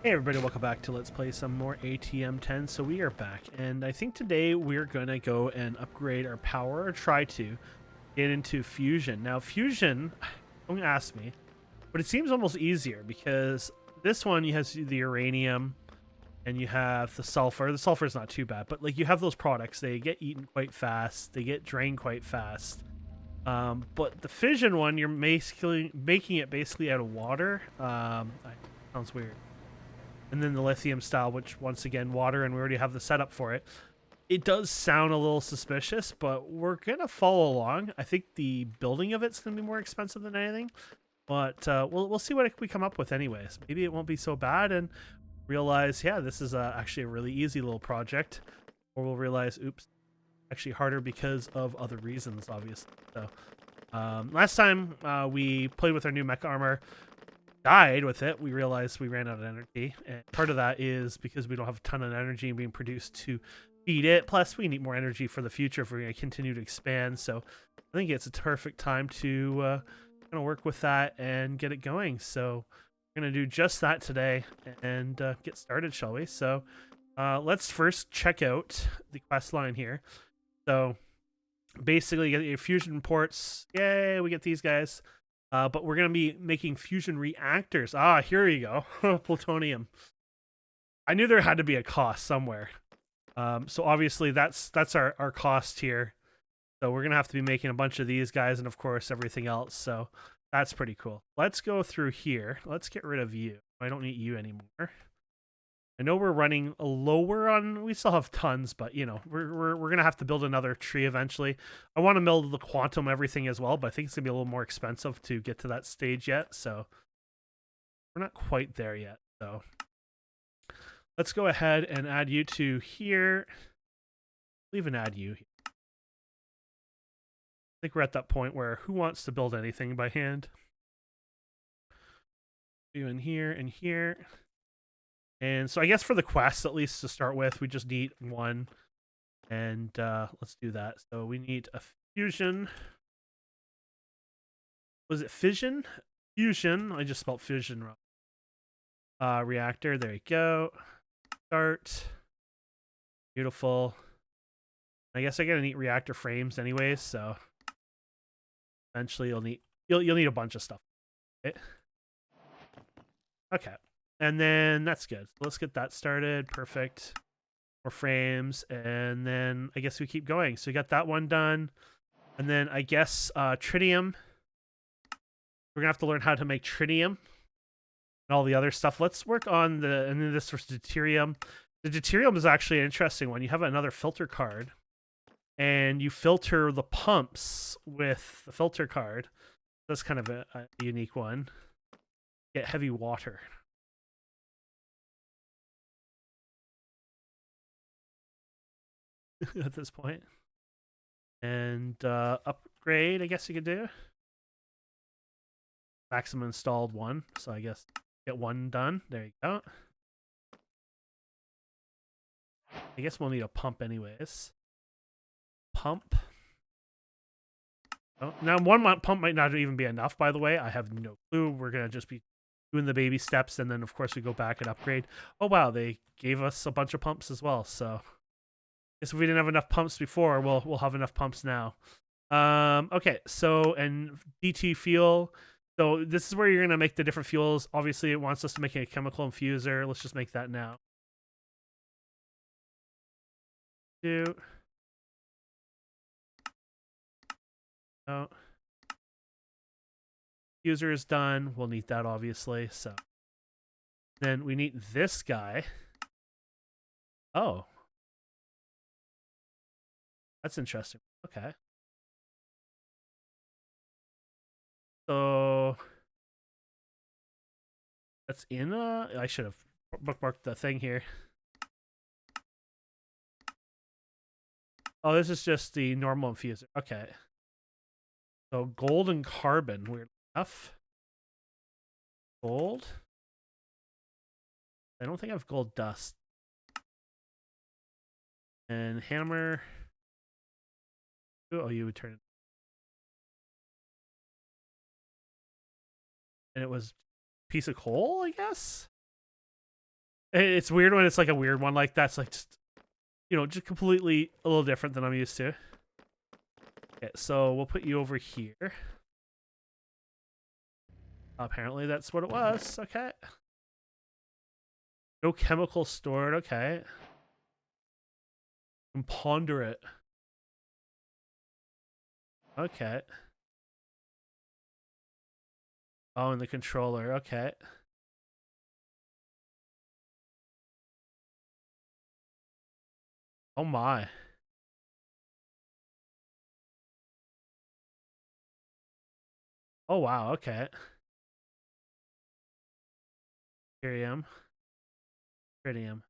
Hey everybody, welcome back to Let's Play some more ATM10. So we are back, and I think today we're gonna go and upgrade our power, or try to get into Fusion. Now Fusion, don't ask me, but it seems almost easier because this one you have the uranium and you have the sulfur. The sulfur is not too bad, but like you have those products, they get eaten quite fast, they get drained quite fast. But the fission one, you're basically making it basically out of water. Sounds weird. And then the lithium style, which once again water, and we already have the setup for it. It does sound a little suspicious, but we're gonna follow along. I think the building of it's gonna be more expensive than anything, but we'll see what we come up with anyways. Maybe it won't be so bad, and realize, yeah, this is actually a really easy little project, or we'll realize, oops, actually harder because of other reasons, obviously. So last time we played with our new mech armor, died with it, we realized we ran out of energy, and part of that is because we don't have a ton of energy being produced to feed it, plus we need more energy for the future if we're going to continue to expand. So I think it's a perfect time to kind of work with that and get it going. So we're going to do just that today and get started, shall we? So let's first check out the quest line here. So basically you get your fusion ports. Yay, we get these guys. But we're going to be making fusion reactors. Ah, here we go. Plutonium. I knew there had to be a cost somewhere. So obviously that's our cost here. So we're going to have to be making a bunch of these guys and, of course, everything else. So that's pretty cool. Let's go through here. Let's get rid of you. I don't need you anymore. I know we're running a lower on, we still have tons, but you know, we're gonna have to build another tree eventually. I want to build the quantum everything as well, but I think it's gonna be a little more expensive to get to that stage yet, so we're not quite there yet. So let's go ahead and add you to here. We'll even add you here. I think we're at that point where who wants to build anything by hand? You in here and here. And so I guess for the quest, at least to start with, we just need one. And let's do that. So we need a fusion. Was it fission? Fusion. I just spelled fission wrong. Reactor. There you go. Start. Beautiful. I guess I gotta need reactor frames anyways. So eventually you'll need a bunch of stuff. Okay. And then that's good. So let's get that started. Perfect. More frames, and then I guess we keep going. So we got that one done, and then I guess tritium. We're gonna have to learn how to make tritium and all the other stuff. Let's work on the, and then this for deuterium. The deuterium is actually an interesting one. You have another filter card, and you filter the pumps with the filter card. That's kind of a unique one. Get heavy water. At this point. And upgrade, I guess you could do. Maximum installed one, so I guess get one done. There you go. I guess we'll need a pump anyways. Pump. Oh, now one pump might not even be enough, by the way. I have no clue. We're going to just be doing the baby steps, and then of course we go back and upgrade. Oh wow, they gave us a bunch of pumps as well, so if we didn't have enough pumps before, we'll have enough pumps now. Okay, so, and DT fuel. So this is where you're gonna make the different fuels. Obviously, it wants us to make a chemical infuser. Let's just make that now. Do. Oh. Infuser is done. We'll need that obviously. So then we need this guy. Oh. That's interesting. Okay. So that's in I should have bookmarked the thing here. Oh, this is just the normal infuser. Okay. So gold and carbon, weird enough. Gold? I don't think I have gold dust. And hammer. Oh, you would turn it. And it was a piece of coal, I guess? It's weird when it's like a weird one like that's like just, you know, just completely a little different than I'm used to. Okay, so we'll put you over here. Apparently that's what it was. Okay. No chemical stored. Okay. And ponder it. Okay. Oh, and the controller. Okay. Oh my. Oh wow. Okay. Tritium. Tritium.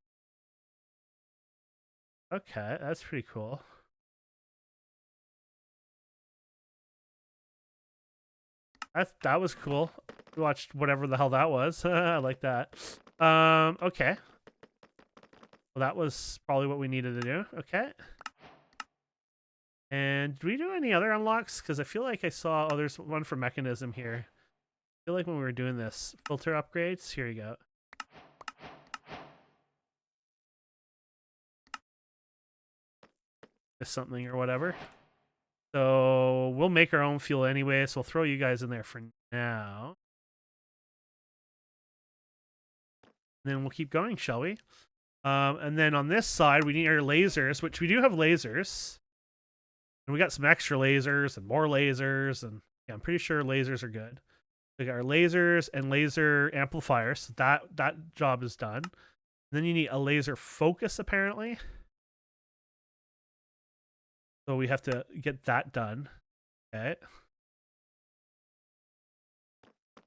Okay, that's pretty cool. That was cool. We watched whatever the hell that was. I like that. Okay. Well, that was probably what we needed to do. Okay. And do we do any other unlocks? Because I feel like I saw, oh, there's one for Mekanism here. I feel like when we were doing this, filter upgrades, here you go. Just something or whatever. So we'll make our own fuel anyway, so we'll throw you guys in there for now. And then we'll keep going, shall we? And then on this side, we need our lasers, which we do have lasers. And we got some extra lasers and more lasers. And yeah, I'm pretty sure lasers are good. We got our lasers and laser amplifiers. So that job is done. And then you need a laser focus, apparently. So we have to get that done. Okay.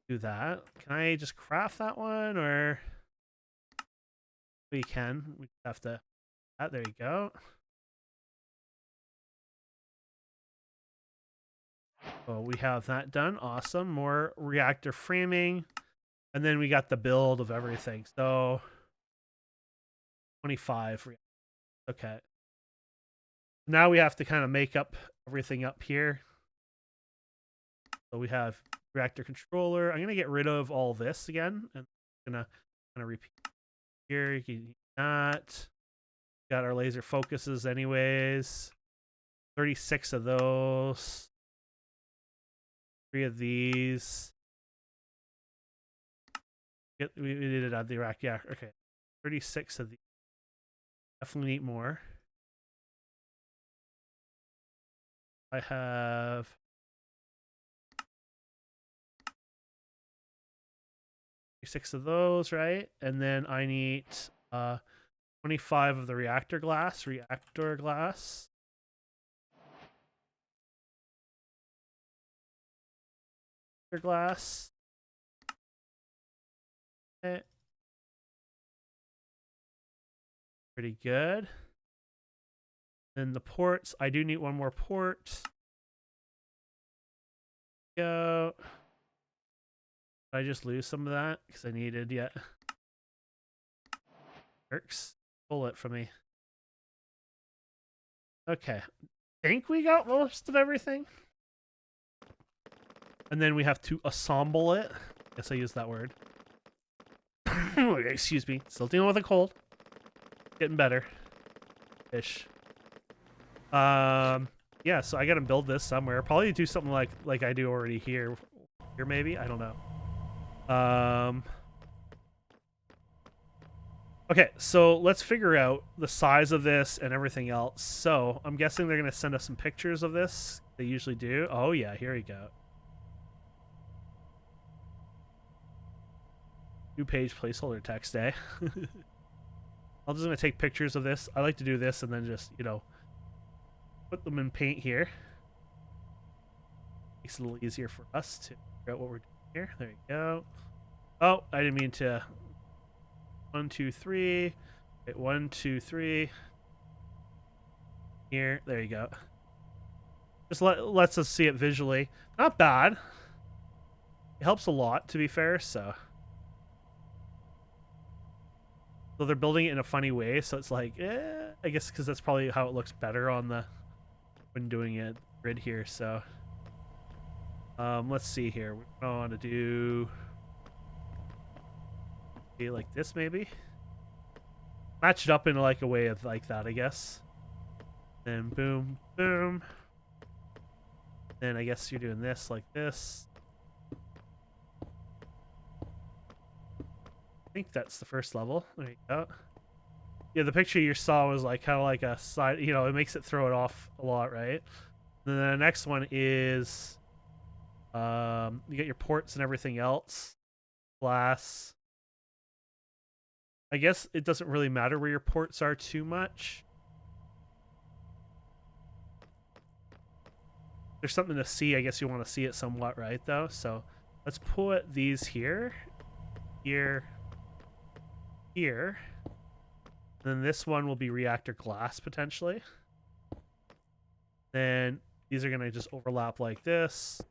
Do that. Can I just craft that one, or we can? We have to. There you go. So we have that done. Awesome. More reactor framing. And then we got the build of everything. So 25. Okay. Now we have to kind of make up everything up here. So we have reactor controller. I'm going to get rid of all this again. And I'm going to kind of repeat here. You can use that. Got our laser focuses anyways. 36 of those. 3 of these. We did it on the rack. Yeah, okay. 36 of these. Definitely need more. I have 6 of those, right? And then I need 25 of the reactor glass. Reactor glass. Glass. Okay. Pretty good. Then the ports. I do need one more port. Go. Did I just lose some of that? Because I needed, yeah. Works. Pull it from me. Okay. I think we got most of everything. And then we have to assemble it. Guess I used that word. Excuse me. Still dealing with a cold. Getting better. Ish. Yeah, so I gotta build this somewhere. Probably do something like I do already here. Here maybe? I don't know. Okay, so let's figure out the size of this and everything else. So I'm guessing they're gonna send us some pictures of this. They usually do. Oh yeah, here we go. 2-page placeholder text, eh? I'm just gonna take pictures of this. I like to do this and then just, you know, put them in paint here. Makes it a little easier for us to figure out what we're doing here. There you go. Oh, I didn't mean to. 1, 2, 3. Wait, 1, 2, 3. Here, there you go. Just lets us see it visually. Not bad. It helps a lot, to be fair. So they're building it in a funny way. So it's like, I guess because that's probably how it looks better on the when doing it grid here. So let's see here. We want to do like this maybe. match it up in like a way of like that, I guess. Then boom, boom. Then I guess you're doing this like this. I think that's the first level. There you go. Yeah, the picture you saw was like kind of like a side, you know, it makes it throw it off a lot, right? And then the next one is you get your ports and everything else. Glass. I guess it doesn't really matter where your ports are too much. There's something to see. I guess you want to see it somewhat, right, though? So let's put these here, here, here. Then this one will be reactor glass, potentially. Then these are going to just overlap like this.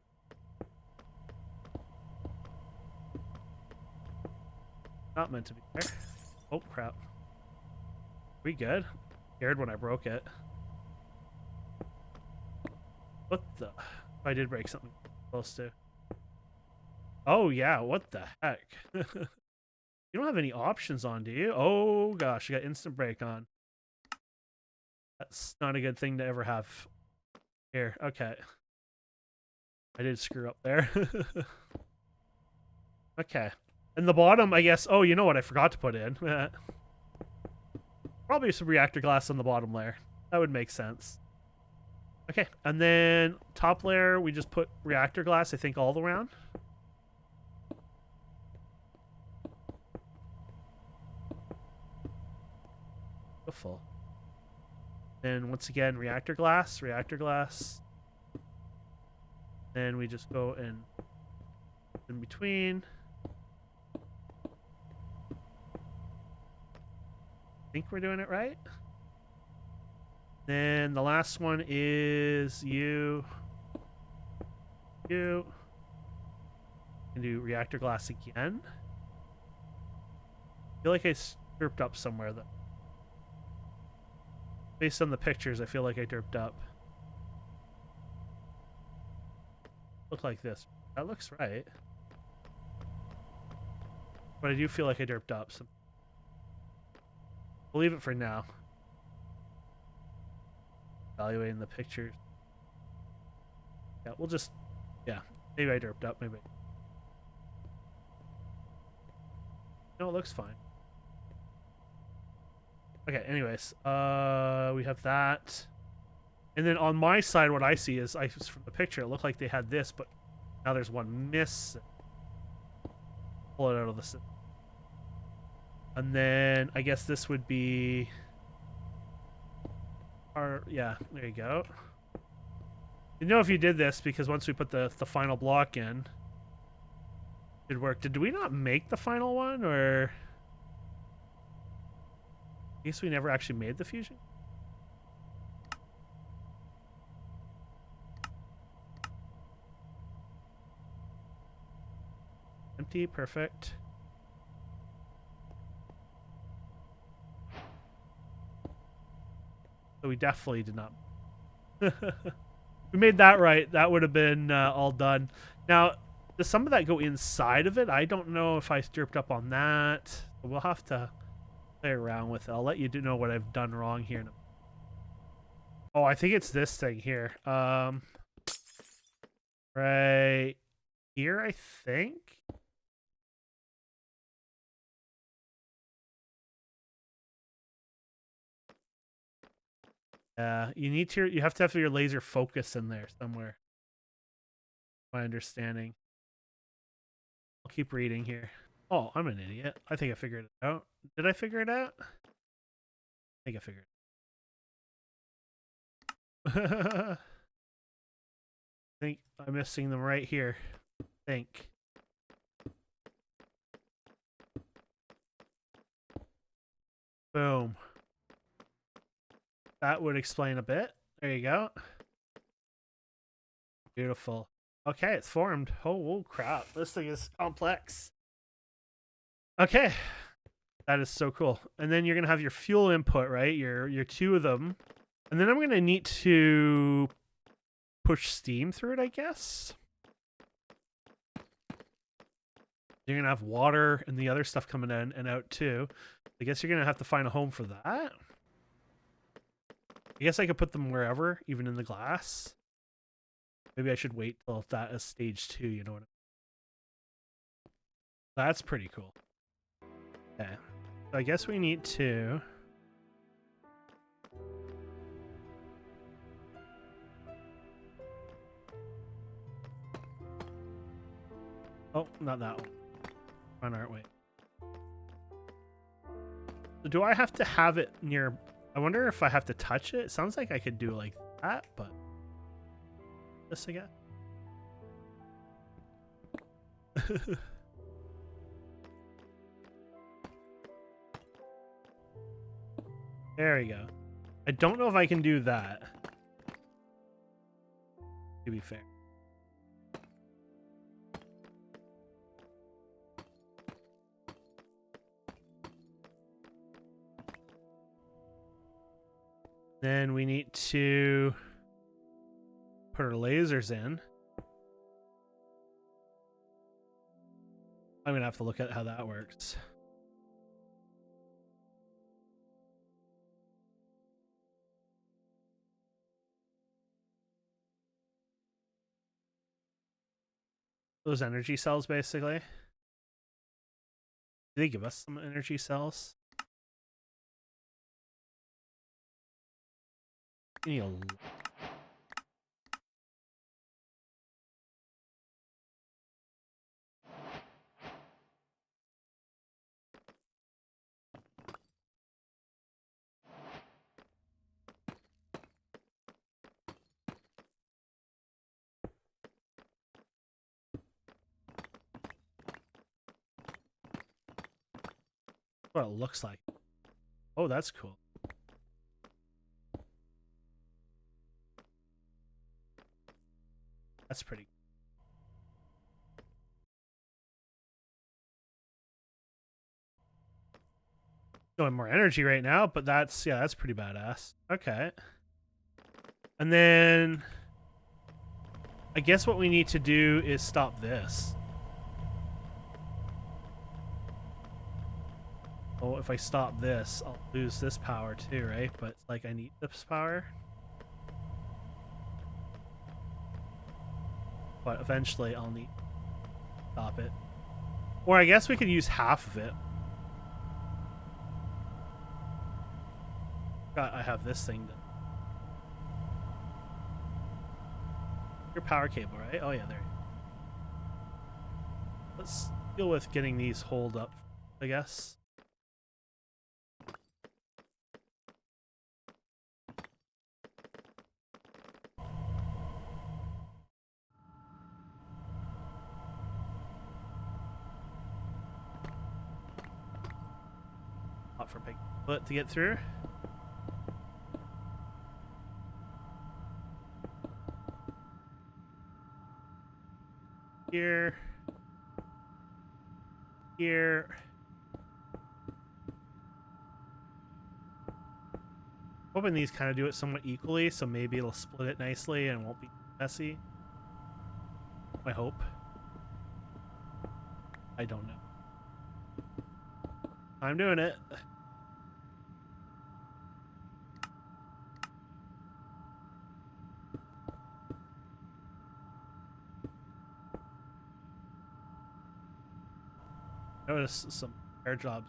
Not meant to be there. Oh, crap. We good? Scared when I broke it. What the? I did break something close to. Oh, yeah. What the heck? You don't have any options on, do you? Oh, gosh. You got instant brake on. That's not a good thing to ever have. Here. Okay. I did screw up there. Okay. And the bottom, I guess. Oh, you know what I forgot to put in? Probably some reactor glass on the bottom layer. That would make sense. Okay. And then top layer, we just put reactor glass, I think, all around. Beautiful. Then once again, reactor glass, reactor glass. Then we just go in between. I think we're doing it right. Then the last one is you. You. Can do reactor glass again. I feel like I derped up somewhere though. Based on the pictures, I feel like I derped up. Look like this. That looks right. But I do feel like I derped up. So we'll leave it for now. Evaluating the pictures. Yeah, we'll just... Yeah, maybe I derped up, maybe. No, it looks fine. Okay, anyways. We have that. And then on my side, what I see is, from the picture, it looked like they had this, but now there's one missing. Pull it out of the system. And then I guess this would be yeah, there you go. You know if you did this, because once we put the final block in, it worked. Did we not make the final one, or I guess we never actually made the fusion? Empty, perfect. So we definitely did not. We made that right. That would have been all done. Now, does some of that go inside of it? I don't know if I derped up on that. We'll have to play around with it. I'll let you know what I've done wrong here. Oh, I think it's this thing here. Right here, I think. You have to have your laser focus in there somewhere. My understanding. I'll keep reading here. Oh, I'm an idiot. I think I figured it out. Did I figure it out? I think I figured it. I think I'm missing them right here. I think. Boom. That would explain a bit. There you go. Beautiful. Okay, it's formed. Oh, crap. This thing is complex. Okay. That is so cool. And then you're going to have your fuel input, right? Your two of them. And then I'm going to need to push steam through it, I guess. You're gonna have water and the other stuff coming in and out too. I guess you're gonna have to find a home for that. I guess I could put them wherever, even in the glass. Maybe I should wait till that is stage 2, you know what I mean? That's pretty cool. Okay. So I guess we need to... Oh, not that one. On our way. So do I have to have it near... I wonder if I have to touch it. It sounds like I could do like that, but... This again? There we go. I don't know if I can do that. To be fair. Then we need to put our lasers in. I'm gonna have to look at how that works. Those energy cells, basically. Do they give us some energy cells? Give me a... what it looks like. Oh, that's cool. That's pretty. Going more energy right now, but that's, yeah, that's pretty badass. Okay. And then I guess what we need to do is stop this. Oh, if I stop this, I'll lose this power too, right? But it's like I need this power. But eventually I'll need to stop it. Or I guess we could use half of it. I have this thing. Your power cable, right? Oh yeah, there. Let's deal with getting these holed up, I guess. Not for big foot to get through. Here. Here. Hoping these kind of do it somewhat equally, so maybe it'll split it nicely and won't be messy. I hope. I don't know. I'm doing it. Notice some air jobs.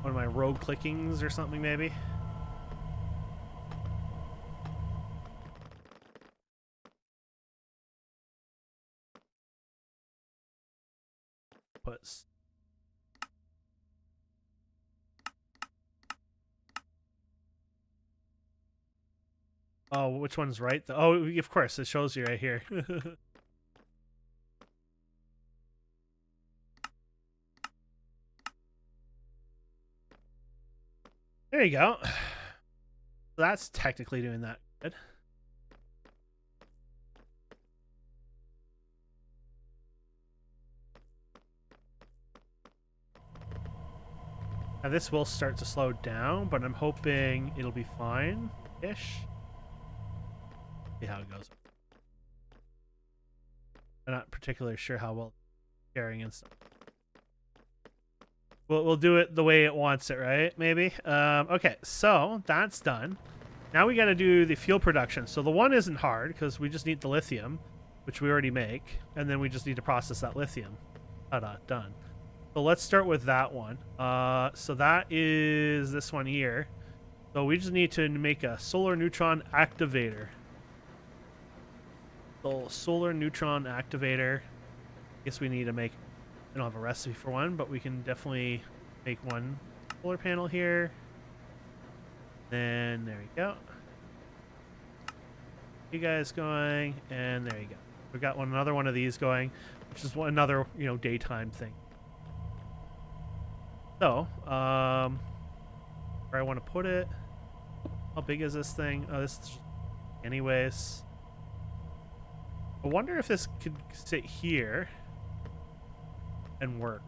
One of my rogue clickings or something, maybe. Puts. Oh, which one's right? Oh, of course, it shows you right here. There you go. That's technically doing that good. Now this will start to slow down, but I'm hoping it'll be fine-ish. See how it goes. I'm not particularly sure how well sharing and stuff. We'll do it the way it wants it, right? Maybe. Okay, so that's done. Now we got to do the fuel production. So the one isn't hard because we just need the lithium, which we already make, and then we just need to process that lithium. Ta-da, done. So let's start with that one. So that is this one here. So we just need to make a solar neutron activator. So solar neutron activator. I guess we need to make, I don't have a recipe for one, but we can definitely make one solar panel here. Then there we go. You guys going, and there you go. We got another one of these going, which is another, you know, daytime thing. So, where I want to put it. How big is this thing? Oh, this is, anyways. I wonder if this could sit here and work.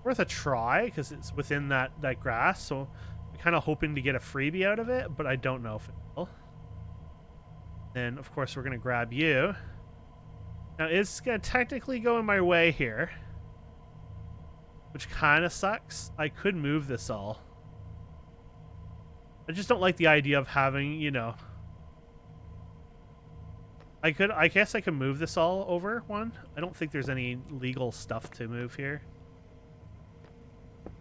Worth a try because it's within that grass, so I'm kind of hoping to get a freebie out of it, but I don't know if it will. Then of course we're gonna grab you. Now it's gonna technically go in my way here, which kind of sucks. I could move this all. I just don't like the idea of having, you know. I guess I could move this all over one. I don't think there's any legal stuff to move here.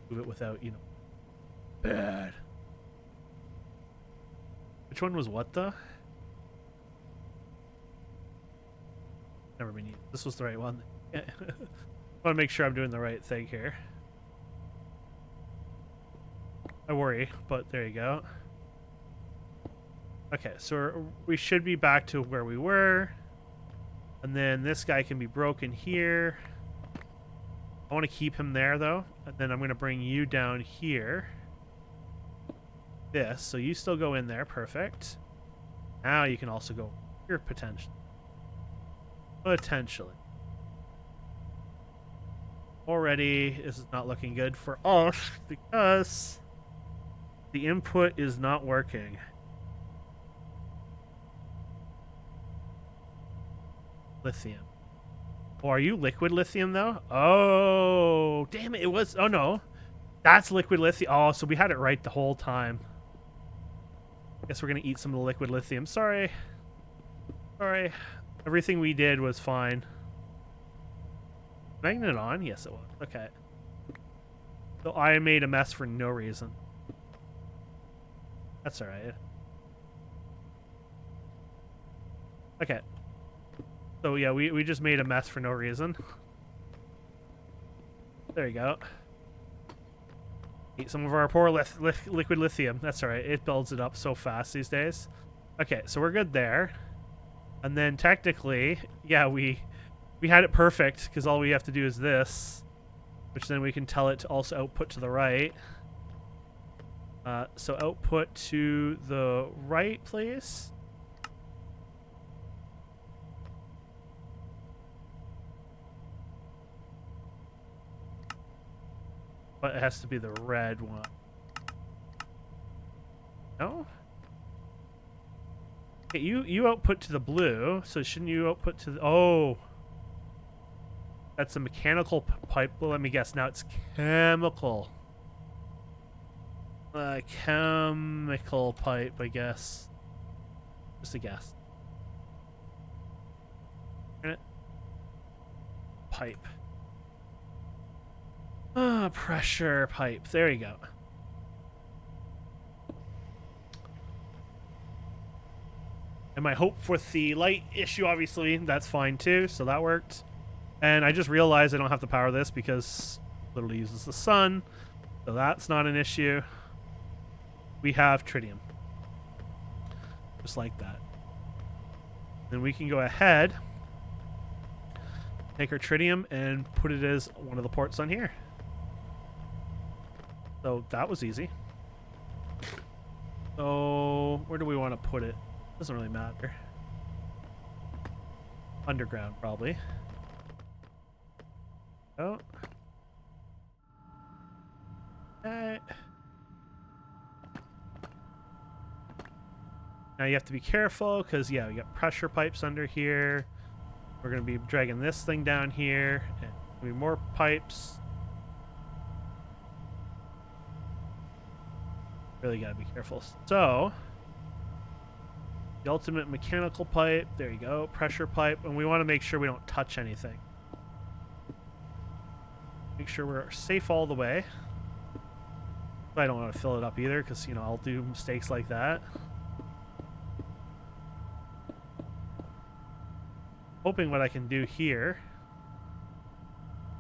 Move it without, you know. Bad. Which one was what though? Never been used. This was the right one. I want to make sure I'm doing the right thing here. I worry, but there you go. Okay, so we should be back to where we were. And then this guy can be broken here. I want to keep him there, though. And then I'm going to bring you down here. This. So you still go in there. Perfect. Now you can also go here, potentially. Potentially. Already, this is not looking good for us because the input is not working. Lithium. Oh, are you liquid lithium though? Oh, damn it! It was. Oh no, that's liquid lithium. Oh, so we had it right the whole time. Guess we're gonna eat some of the liquid lithium. Sorry. Sorry. Everything we did was fine. Magnet on? Yes, it was. Okay. So I made a mess for no reason. That's alright. Okay. So yeah, we just made a mess for no reason. There you go. Eat some of our poor liquid lithium. That's alright. It builds it up so fast these days. Okay, so we're good there. And then technically, yeah, we had it perfect because all we have to do is this, which then we can tell it to also output to the right. So output to the right, please. But it has to be the red one. No? Okay, you output to the blue, so shouldn't you output to the... Oh! That's a mechanical pipe. Well, let me guess. Now it's chemical. Chemical pipe, I guess. Just a guess. Pipe. Pressure pipe. There you go. And my hope with the light issue, obviously, that's fine too, so that worked. And I just realized I don't have to power this because it literally uses the sun, so that's not an issue. We have tritium. Just like that. Then we can go ahead, take our tritium, and put it as one of the ports on here. So that was easy. So where do we want to put it? Doesn't really matter. Underground, probably. Oh. Okay. Now you have to be careful because, yeah, we got pressure pipes under here. We're going to be dragging this thing down here. And maybe more pipes. Really got to be careful. So, the ultimate mechanical pipe. There you go. Pressure pipe. And we want to make sure we don't touch anything. Make sure we're safe all the way. But I don't want to fill it up either because, you know, I'll do mistakes like that. Hoping what I can do here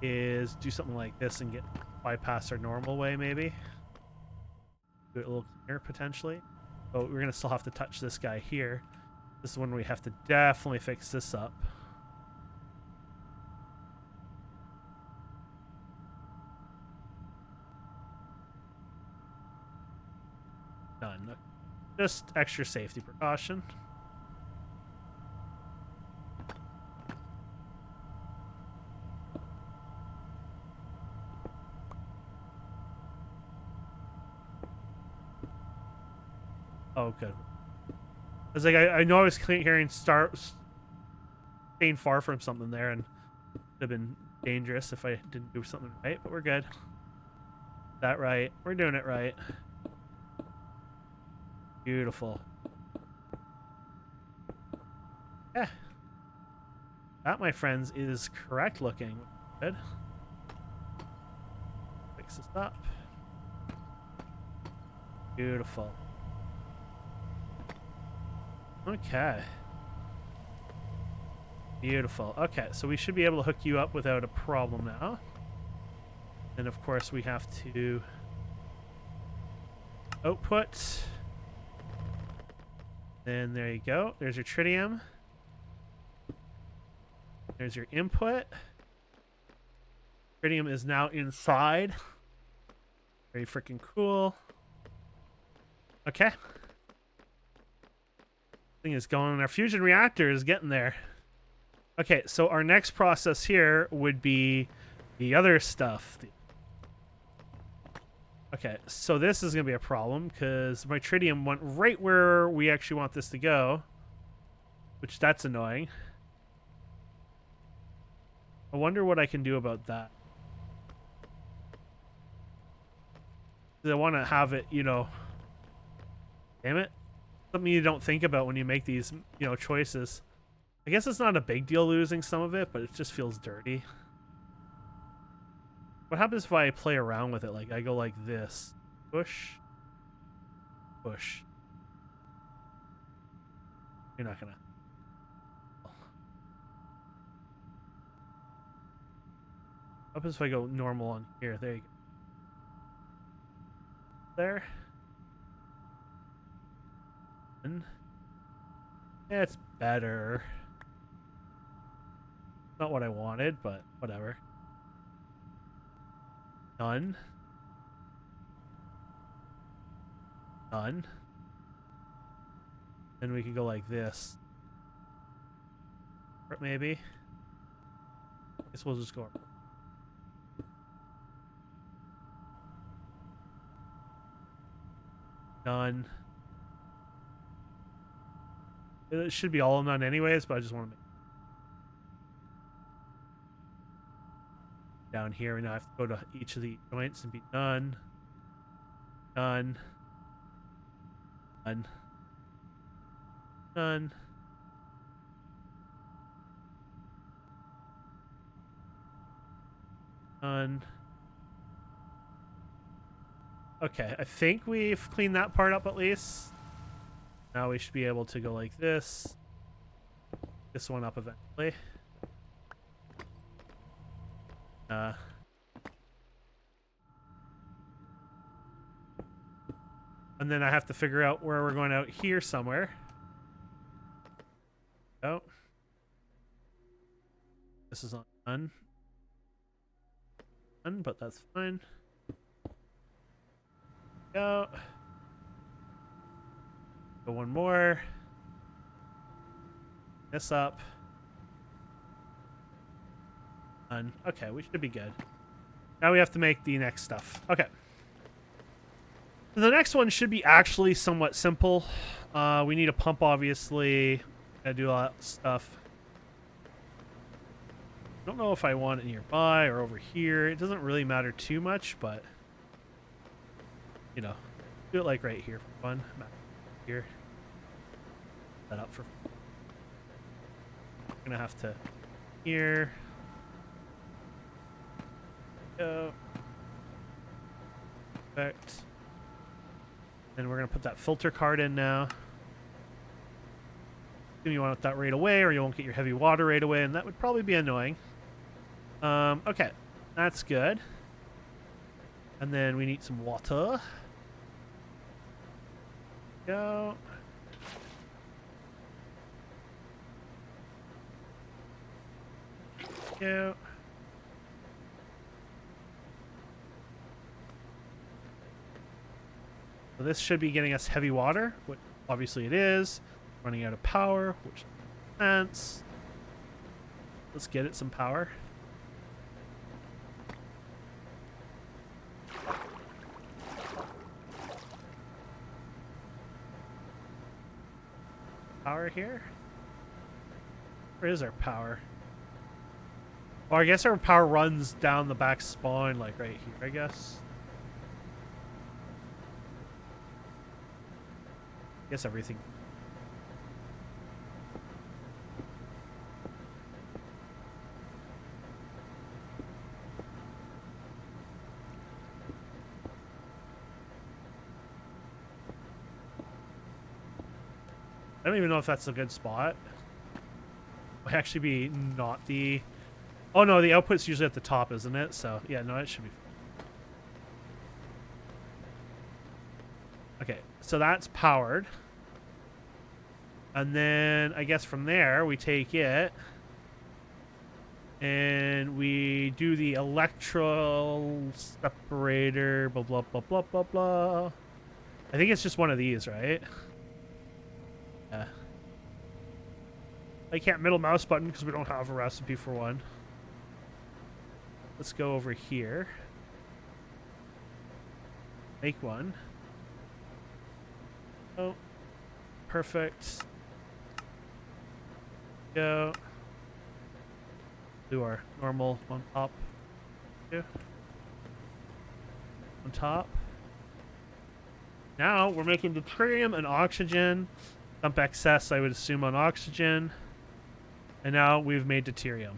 is do something like this and get bypass our normal way, maybe. Do it a little cleaner, potentially. But we're going to still have to touch this guy here. This is when we have to definitely fix this up. Done. Just extra safety precaution. Oh, good. I was like, I know I was hearing staying far from something there, and it would have been dangerous if I didn't do something right, but we're good. That right. We're doing it right. Beautiful. Yeah. That, my friends, is correct looking. Good. Fix this up. Beautiful. Okay. Beautiful. Okay, so we should be able to hook you up without a problem now. And of course we have to output. And there you go. There's your tritium. There's your input. Tritium is now inside. Very freaking cool. Okay. Thing is going. Our fusion reactor is getting there. Okay, so our next process here would be the other stuff. Okay, so this is going to be a problem because my tritium went right where we actually want this to go, which that's annoying. I wonder what I can do about that. I want to have it, you know, damn it. Something you don't think about when you make these, you know, choices. I guess it's not a big deal losing some of it, but it just feels dirty. What happens if I play around with it? Like, I go like this. Push. Push. You're not gonna... What happens if I go normal on here? There you go. There. And yeah, it's better. Not what I wanted, but whatever. Done. Done. Then we can go like this. Maybe. Guess we'll just go. Done. It should be all none anyways, but I just want to make down here, and now I have to go to each of the joints and be done. Done. Done. Done. Done. Okay, I think we've cleaned that part up at least. Now we should be able to go like this. This one up eventually. And then I have to figure out where we're going out here somewhere. Oh. This is on done. Done, but that's fine. Go. Go one more. This up. Done. Okay, we should be good. Now we have to make the next stuff. Okay. The next one should be actually somewhat simple. We need a pump, obviously. Gotta do all that stuff. I don't know if I want it nearby or over here. It doesn't really matter too much, but you know, do it like right here for fun. Here. Set up for. I'm gonna have to here. Go. Perfect. Then we're gonna put that filter card in now. You want that right away, or you won't get your heavy water right away, and that would probably be annoying. Okay, that's good. And then we need some water. Go. Go. So this should be getting us heavy water, which obviously it is. Running out of power, which makes sense. Let's get it some power. Power here? Where is our power? Or I guess our power runs down the back spine, like right here, I guess. I guess everything. I don't even know if that's a good spot. Might actually be not the... Oh no, the output's usually at the top, isn't it? So yeah, no, it should be. Okay, so that's powered. And then I guess from there we take it and we do the separator, blah blah blah blah blah blah. I think it's just one of these, right? Yeah. I can't middle mouse button because we don't have a recipe for one. Let's go over here. Make one. Oh, perfect. Go. Do our normal on top. Yeah. On top. Now we're making deuterium and oxygen. Dump excess, I would assume, on oxygen. And now we've made deuterium.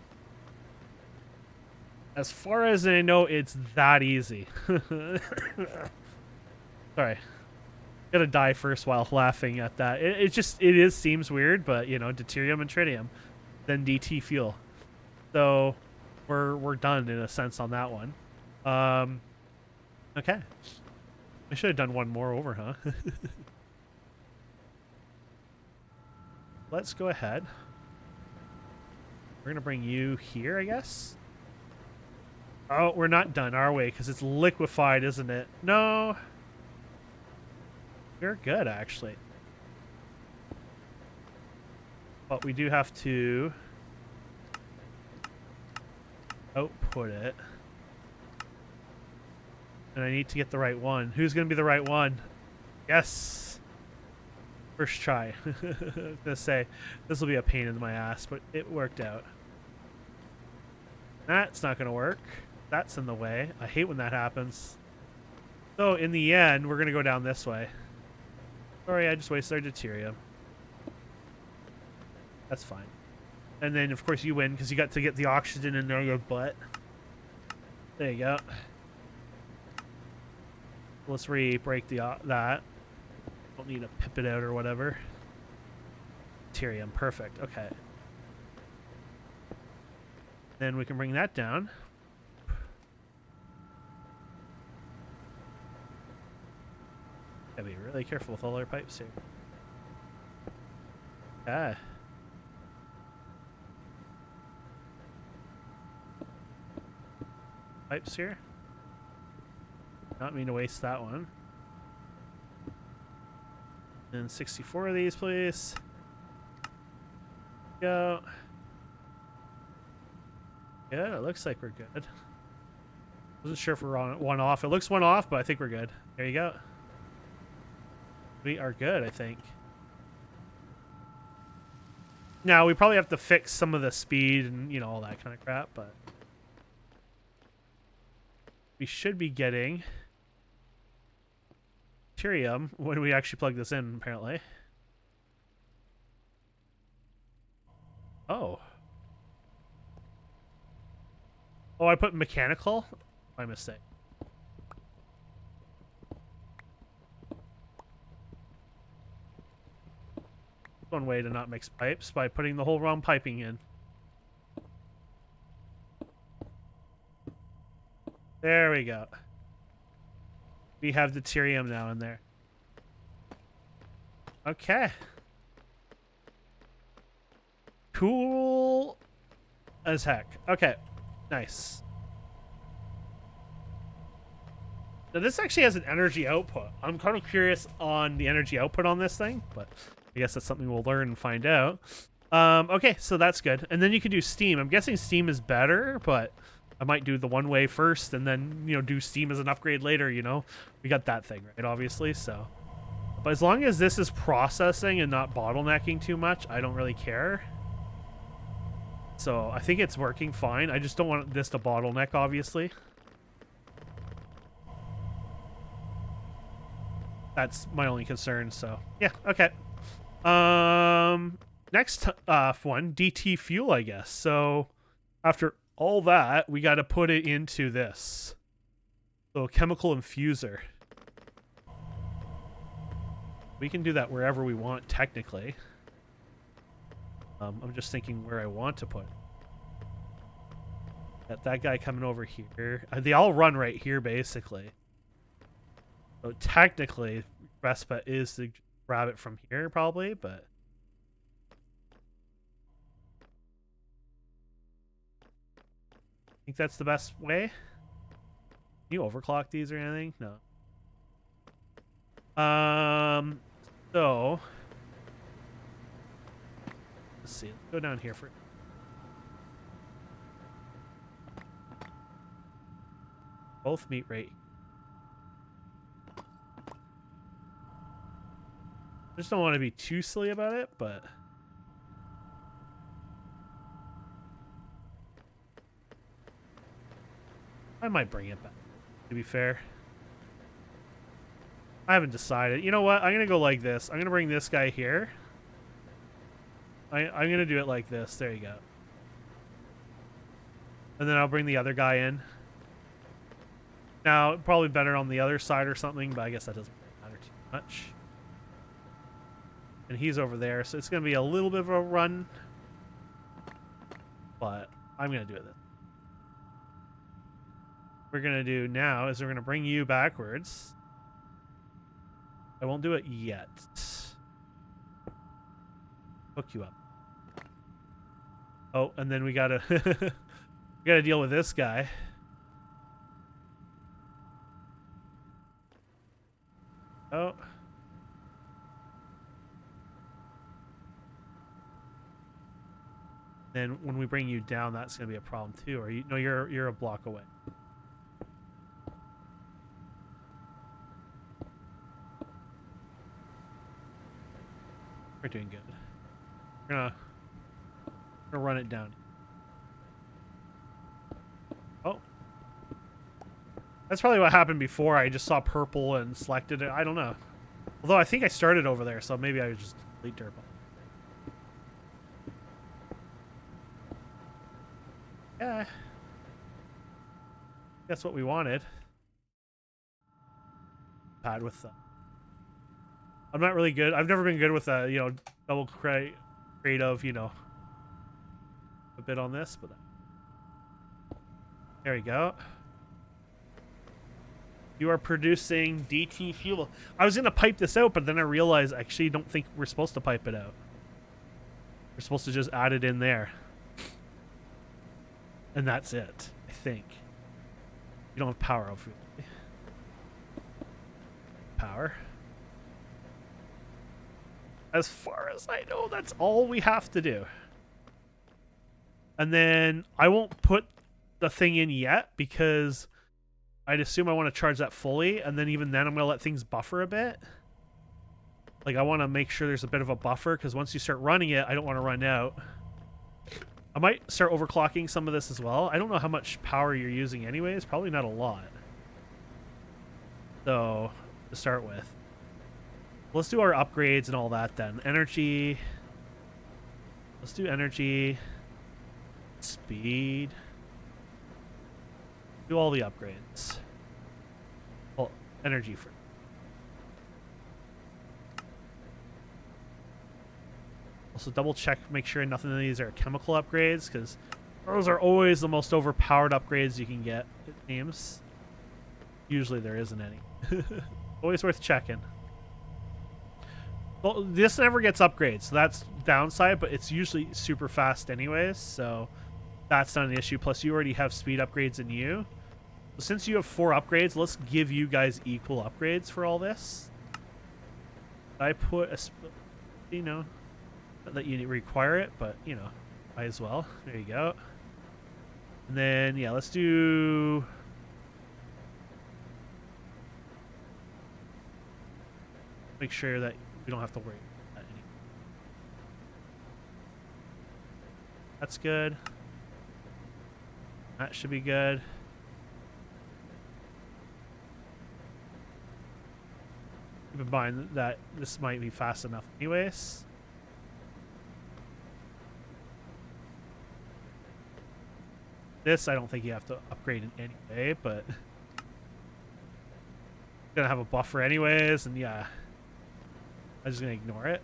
As far as I know, it's that easy. Sorry. Gotta die first while laughing at that. It seems weird, but you know, deuterium and tritium, then DT fuel. So we're done in a sense on that one. Okay. I should have done one more over, huh? Let's go ahead. We're gonna bring you here, I guess. Oh, we're not done, are we? Because it's liquefied, isn't it? No. We're good, actually. But we do have to output it. And I need to get the right one. Who's going to be the right one? Yes. First try. I was going to say, this will be a pain in my ass, but it worked out. That's not going to work. That's in the way. I hate when that happens. So, in the end, we're going to go down this way. Sorry, I just wasted our deuterium. That's fine. And then, of course, you win because you got to get the oxygen in there your butt. There you go. Let's re-break that. Don't need to pip it out or whatever. Deuterium, perfect. Okay. Then we can bring that down. Gotta be really careful with all our pipes here. Ah. Pipes here. Not mean to waste that one. And 64 of these, please. Go. Yeah, it looks like we're good. Wasn't sure if we're on one off. It looks one off, but I think we're good. There you go. We are good, I think. Now, we probably have to fix some of the speed and, you know, all that kind of crap, but we should be getting Tritium when we actually plug this in, apparently. Oh. Oh, I put mechanical? My mistake. One way to not mix pipes by putting the whole wrong piping in. There we go. We have the Deuterium now in there. Okay. Cool as heck. Okay. Nice. Now this actually has an energy output. I'm kind of curious on the energy output on this thing, but I guess that's something we'll learn and find out. Okay, so that's good. And then you can do steam. I'm guessing steam is better, but I might do the one way first and then, you know, do steam as an upgrade later, you know. We got that thing, right, obviously, so. But as long as this is processing and not bottlenecking too much, I don't really care. So I think it's working fine. I just don't want this to bottleneck, obviously. That's my only concern, so yeah, okay. Next one, DT fuel, I guess. So after all that, we got to put it into this. So chemical infuser. We can do that wherever we want, technically. I'm just thinking where I want to put it. Got that guy coming over here. They all run right here, basically. So technically, best bet is to grab it from here, probably, but I think that's the best way. Can you overclock these or anything? No. So let's see. Let's go down here for. Both meet right. I just don't want to be too silly about it, but I might bring it back, to be fair. I haven't decided. You know what? I'm going to go like this. I'm going to bring this guy here. I'm going to do it like this. There you go. And then I'll bring the other guy in. Now, probably better on the other side or something, but I guess that doesn't matter too much. And he's over there, so it's going to be a little bit of a run. But I'm going to do it then. What we're going to do now is we're going to bring you backwards. I won't do it yet. Hook you up. Oh, and then we got to we got to deal with this guy. Oh. Then when we bring you down, that's going to be a problem too. Or you? No, you're a block away. We're doing good. We're gonna run it down. Oh. That's probably what happened before. I just saw purple and selected it. I don't know. Although I think I started over there, so maybe I was just delete purple. Yeah. That's what we wanted. Bad with the. I'm not really good. I've never been good with you know, double creative, you know, a bit on this, but there we go. You are producing DT fuel. I was gonna pipe this out, but then I realized I actually don't think we're supposed to pipe it out. We're supposed to just add it in there. And that's it, I think. You don't have power, obviously. Power. As far as I know, that's all we have to do. And then I won't put the thing in yet because I'd assume I want to charge that fully. And then even then, I'm going to let things buffer a bit. Like, I want to make sure there's a bit of a buffer, because once you start running it, I don't want to run out. I might start overclocking some of this as well. I don't know how much power you're using anyways. Probably not a lot. So, to start with. Let's do our upgrades and all that then. Energy. Let's do energy. Speed. Do all the upgrades. Well, energy first. Also double check, make sure nothing of these are chemical upgrades, because those are always the most overpowered upgrades you can get, it seems. Usually there isn't any. Always worth checking. Well, this never gets upgrades, so that's downside, but it's usually super fast anyways, so that's not an issue. Plus you already have speed upgrades in you. So since you have 4 upgrades, let's give you guys equal upgrades for all this. I put a, you know, not that you require it, but you know, might as well. There you go. And then yeah, let's do make sure that we don't have to worry about that anymore. That's good. That should be good. Keep in mind that this might be fast enough anyways. This, I don't think you have to upgrade in any way, but gonna have a buffer anyways, and yeah, I'm just gonna ignore it.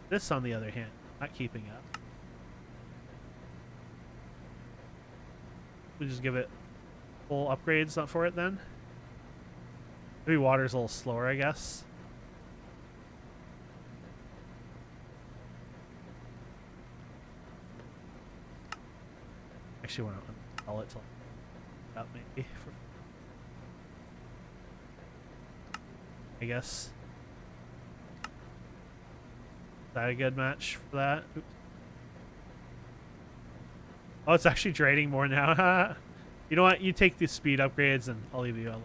This, on the other hand, not keeping up. We just give it full upgrades up for it then. Maybe water's a little slower, I guess. Actually, want to install it till that maybe. I guess. Is that a good match for that? Oops. Oh, it's actually draining more now. You know what? You take the speed upgrades and I'll leave you alone.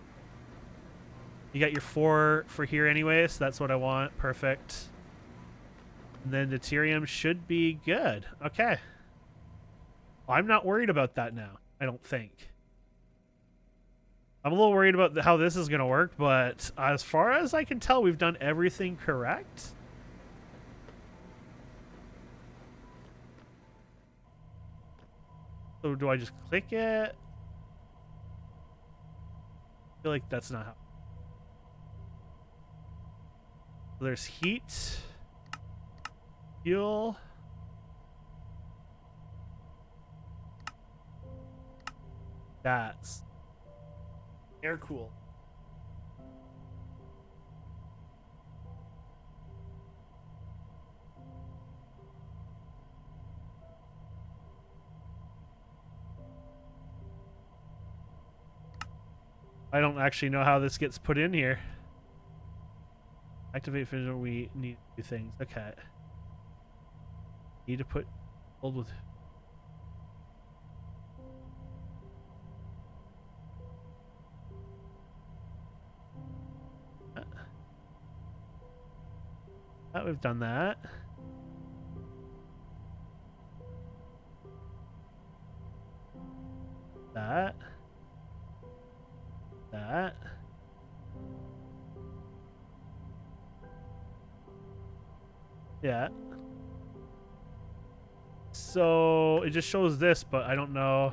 You got your 4 for here anyway, so that's what I want. Perfect. And then deuterium should be good. Okay. I'm not worried about that now, I don't think. I'm a little worried about how this is going to work, but as far as I can tell, we've done everything correct. So do I just click it? I feel like that's not how. So there's heat, fuel. That's air cool. I don't actually know how this gets put in here. Activate Fission, we need to do things. Okay. Need to put hold with. We've done that. That. Yeah. So it just shows this, but I don't know.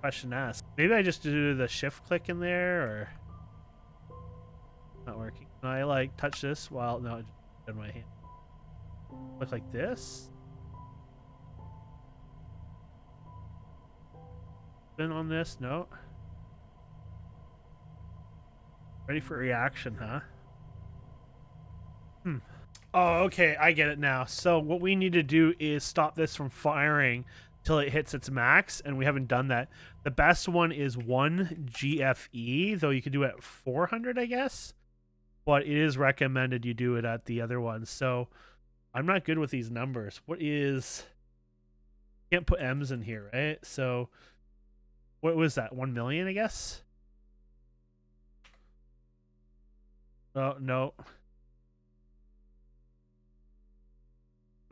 Question asked. Maybe I just do the shift click in there, or not working. Can I like touch this while no, it's in my hand. Look like this. Spin on this. No. Ready for reaction, huh? Oh, okay. I get it now. So what we need to do is stop this from firing till it hits its max, and we haven't done that. The best one is 1 GFE, though you could do it at 400, I guess. But it is recommended you do it at the other one. So I'm not good with these numbers. What is... Can't put M's in here, right? So what was that? 1 million, I guess? Oh, no.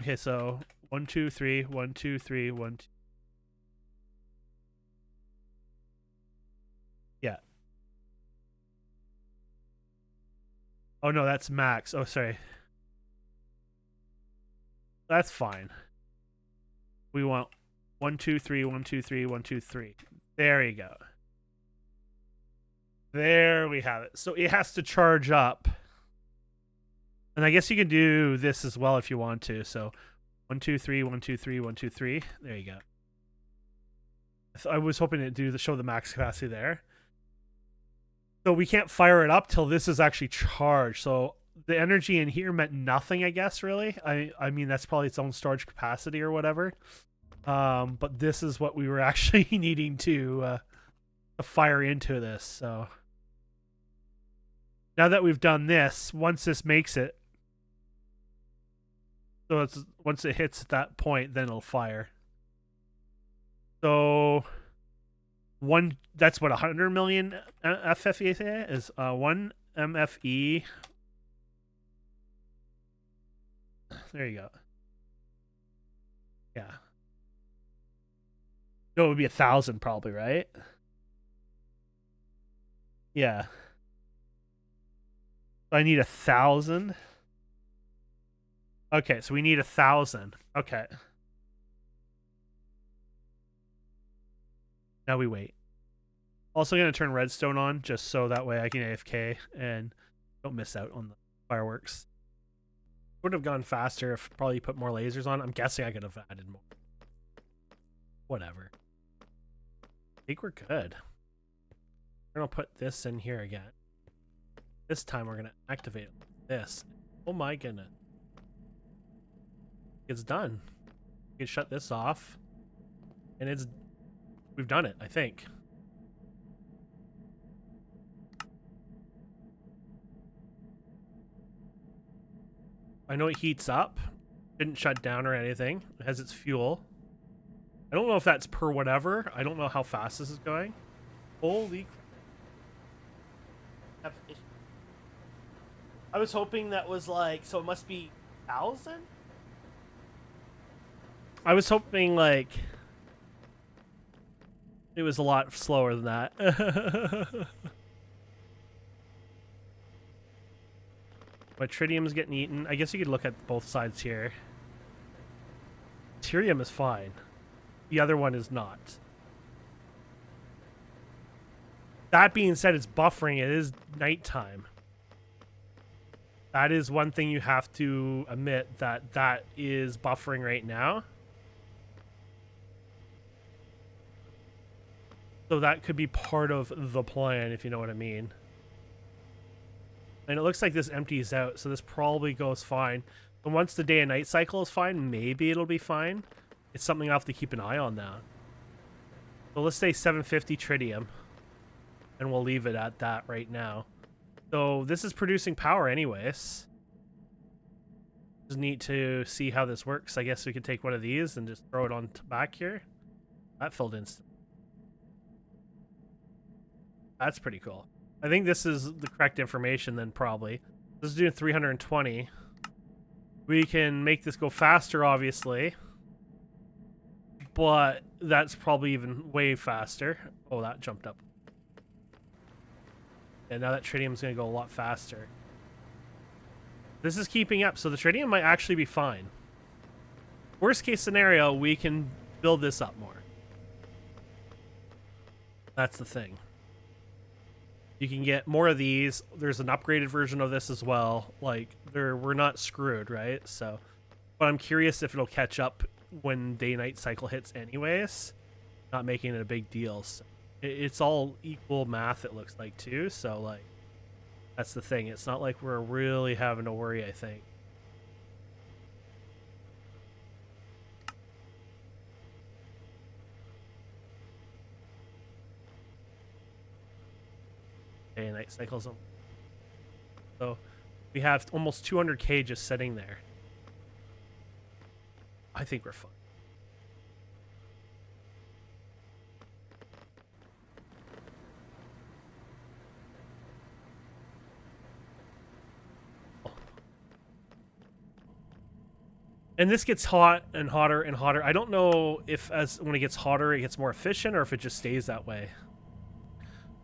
Okay, so 1, 2, 3, 1, 2, 3, 1, 2. Yeah. Oh, no, that's max. Oh, sorry. That's fine. We want 1, 2, 3, 1, 2, 3, 1, 2, 3. There you go. There we have it. So it has to charge up. And I guess you can do this as well if you want to. So 1, 2, 3, 1, 2, 3, 1, 2, 3. There you go. I was hoping to do show the max capacity there. So we can't fire it up till this is actually charged. So the energy in here meant nothing, I guess, really. I mean, that's probably its own storage capacity or whatever. But this is what we were actually needing to fire into this. So now that we've done this, once this makes it, so it's once it hits that point, then it'll fire. So that's what 100 million FFE is. 1 MFE. There you go. Yeah. No, it would be 1,000 probably, right? Yeah. So I need 1,000. Okay, so we need 1,000. Okay. Now we wait. Also going to turn redstone on just so that way I can AFK and don't miss out on the fireworks. Would have gone faster if probably put more lasers on. I'm guessing I could have added more. Whatever. I think we're good. We're going to put this in here again. This time we're going to activate this. Oh my goodness. It's done. We can shut this off. And we've done it, I think. I know it heats up. Didn't shut down or anything. It has its fuel. I don't know if that's per whatever. I don't know how fast this is going. Holy crap. I was hoping that was like, so it must be 1,000? I was hoping like it was a lot slower than that. But tritium's getting eaten. I guess you could look at both sides here. Deuterium is fine. The other one is not. That being said, it's buffering. It is nighttime. That is one thing you have to admit, that is buffering right now. So that could be part of the plan, if you know what I mean. And it looks like this empties out, so this probably goes fine. And once the day and night cycle is fine, maybe it'll be fine. It's something I have to keep an eye on now. So let's say 750 tritium. And we'll leave it at that right now. So this is producing power anyways. Just need to see how this works. I guess we could take one of these and just throw it on back here. That filled instant. That's pretty cool. I think this is the correct information then probably. This is doing 320. We can make this go faster, obviously. But that's probably even way faster. Oh, that jumped up. And now that tritium's going to go a lot faster. This is keeping up, so the tritium might actually be fine. Worst case scenario, we can build this up more. That's the thing. You can get more of these. There's an upgraded version of this as well. Like, we're not screwed, right? So, but I'm curious if it'll catch up when day-night cycle hits anyways. Not making it a big deal. So it's all equal math, it looks like, too. So, like, that's the thing. It's not like we're really having to worry, I think. Day and night cycles. So we have almost 200k just sitting there. I think we're fine. And this gets hot and hotter and hotter. I don't know if when it gets hotter, it gets more efficient or if it just stays that way.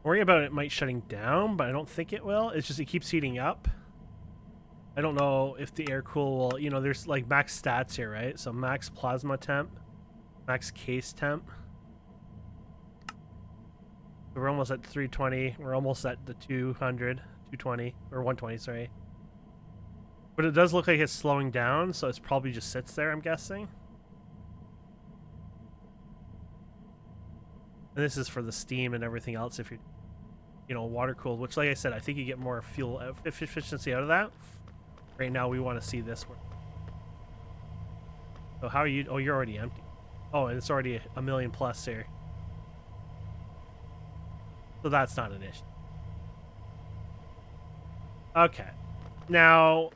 Worry about it might shutting down, but I don't think it will. It's just it keeps heating up. I don't know if the air cool will, you know, there's like max stats here, right? So max plasma temp, max case temp. So we're almost at 320. We're almost at the 200, 220, or 120, sorry. But it does look like it's slowing down, so it's probably just sits there, I'm guessing. And this is for the steam and everything else if you're, you know, water cooled, which like I said, I think you get more fuel efficiency out of that. Right now we want to see this one. So how are you? Oh, you're already empty. Oh, and it's already a million plus here. So that's not an issue. Okay. Now,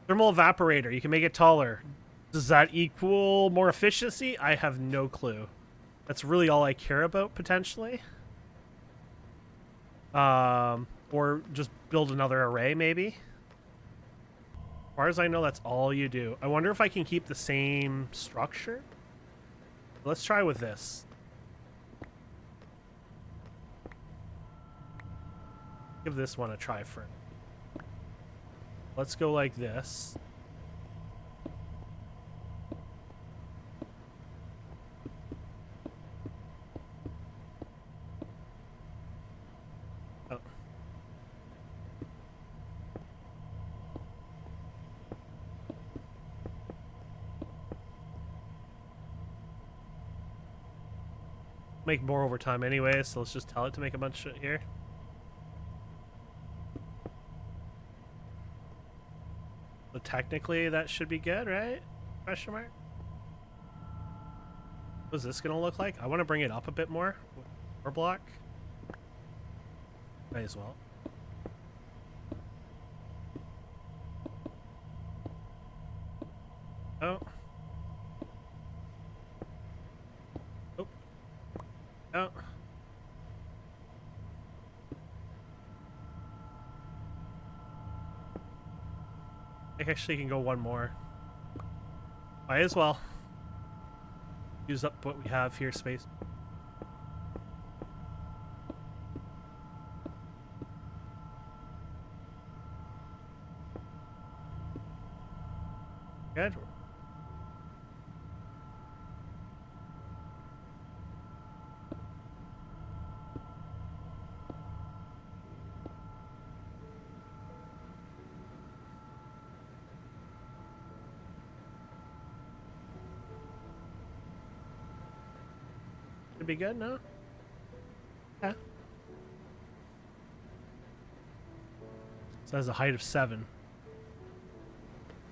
thermal evaporator, you can make it taller. Does that equal more efficiency? I have no clue. That's really all I care about, potentially. Or just build another array, maybe. As far as I know, that's all you do. I wonder if I can keep the same structure. Let's try with this. Give this one a try first. Let's go like this. Oh. Make more over time anyway, so let's just tell it to make a bunch of here. So technically that should be good, right? Question mark. What's this gonna look like? I want to bring it up a bit more. More block. Might as well. Oh. Oh. Oh. I actually can go one more. Might as well. Use up what we have here, space. Good. Should be good, no? Yeah. So it has a height of 7.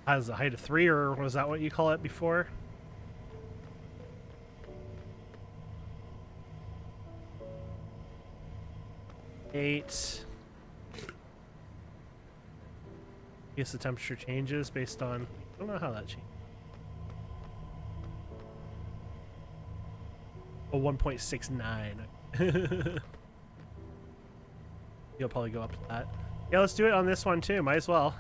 Has a height of 3, or was that what you call it before? Eight. I guess the temperature changes based on... I don't know how that changes. Oh, 1.69. You'll probably go up to that. Yeah, let's do it on this one too. Might as well.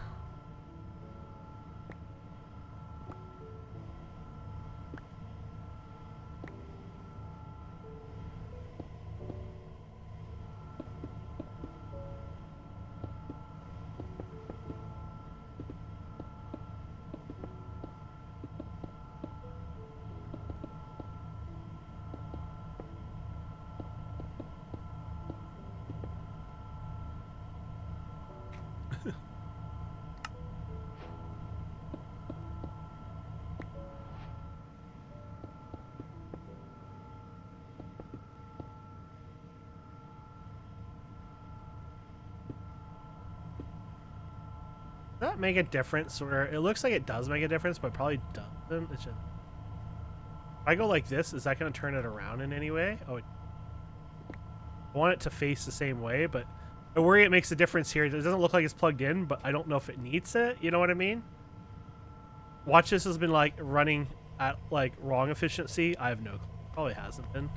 Does that make a difference? Or it looks like it does make a difference, but probably doesn't. It's just... If I go like this, is that going to turn it around in any way? Oh, I want it to face the same way, but I worry it makes a difference here. It doesn't look like it's plugged in, but I don't know if it needs it. You know what I mean? Watch, this has been like running at like wrong efficiency. I have no clue. Probably hasn't been.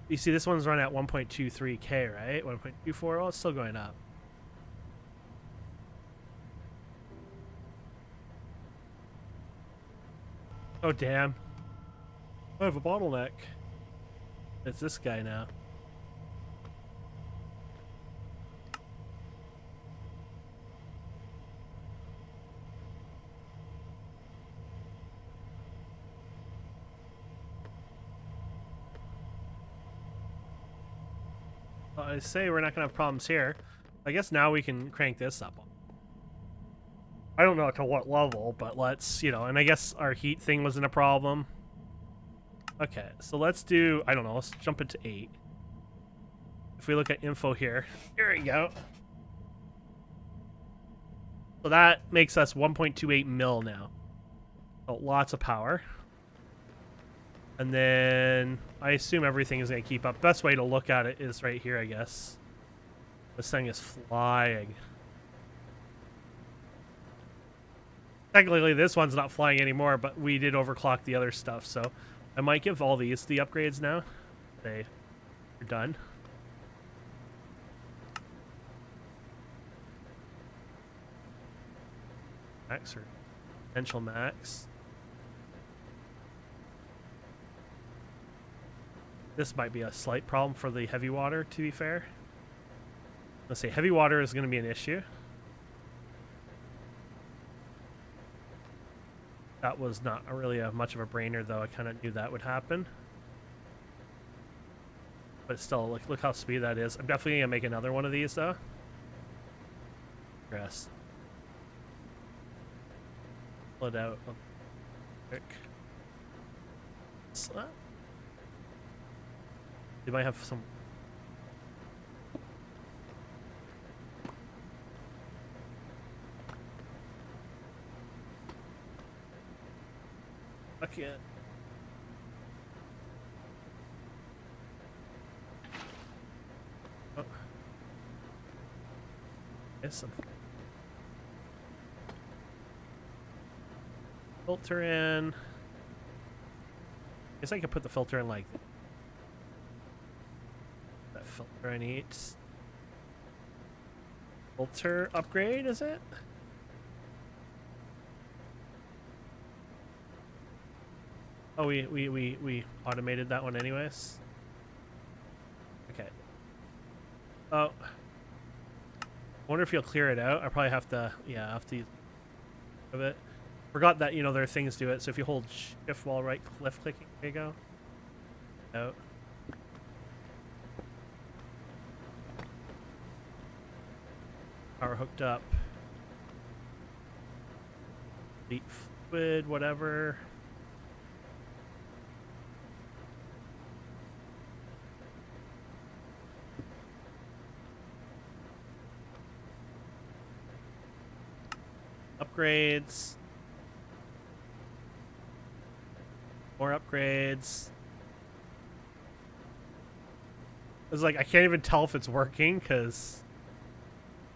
You see this one's run at 1.23k, right? 1.24. Oh, it's still going up. Oh damn. I have a bottleneck. It's this guy now. I say we're not gonna have problems here. I guess now we can crank this up. I don't know to what level, but let's, you know, and I guess our heat thing wasn't a problem. Okay, so let's do, I don't know, let's jump into 8. If we look at info here, here we go. So that makes us 1.28 mil now. So lots of power. And then I assume everything is going to keep up. Best way to look at it is right here, I guess. This thing is flying. Technically, this one's not flying anymore, but we did overclock the other stuff, so I might give all these the upgrades now. They're done. Max or potential max. This might be a slight problem for the heavy water, to be fair. Let's say heavy water is going to be an issue. That was not really much of a brainer, though. I kind of knew that would happen. But still, look how speedy that is. I'm definitely going to make another one of these, though. Progress. Pull it out. Quick. So, you might have some. Fuck yeah. Oh. There's some filter in. Guess I could put the filter in like that filter I need. Filter upgrade, is it? Oh, we automated that one anyways. Okay. Oh. I wonder if you'll clear it out. I probably have to, yeah, I have to use of it. Forgot that, you know, there are things to it, so if you hold shift while left clicking, there you go. Out. Power hooked up. Delete fluid, whatever. Upgrades. More upgrades. It's like I can't even tell if it's working because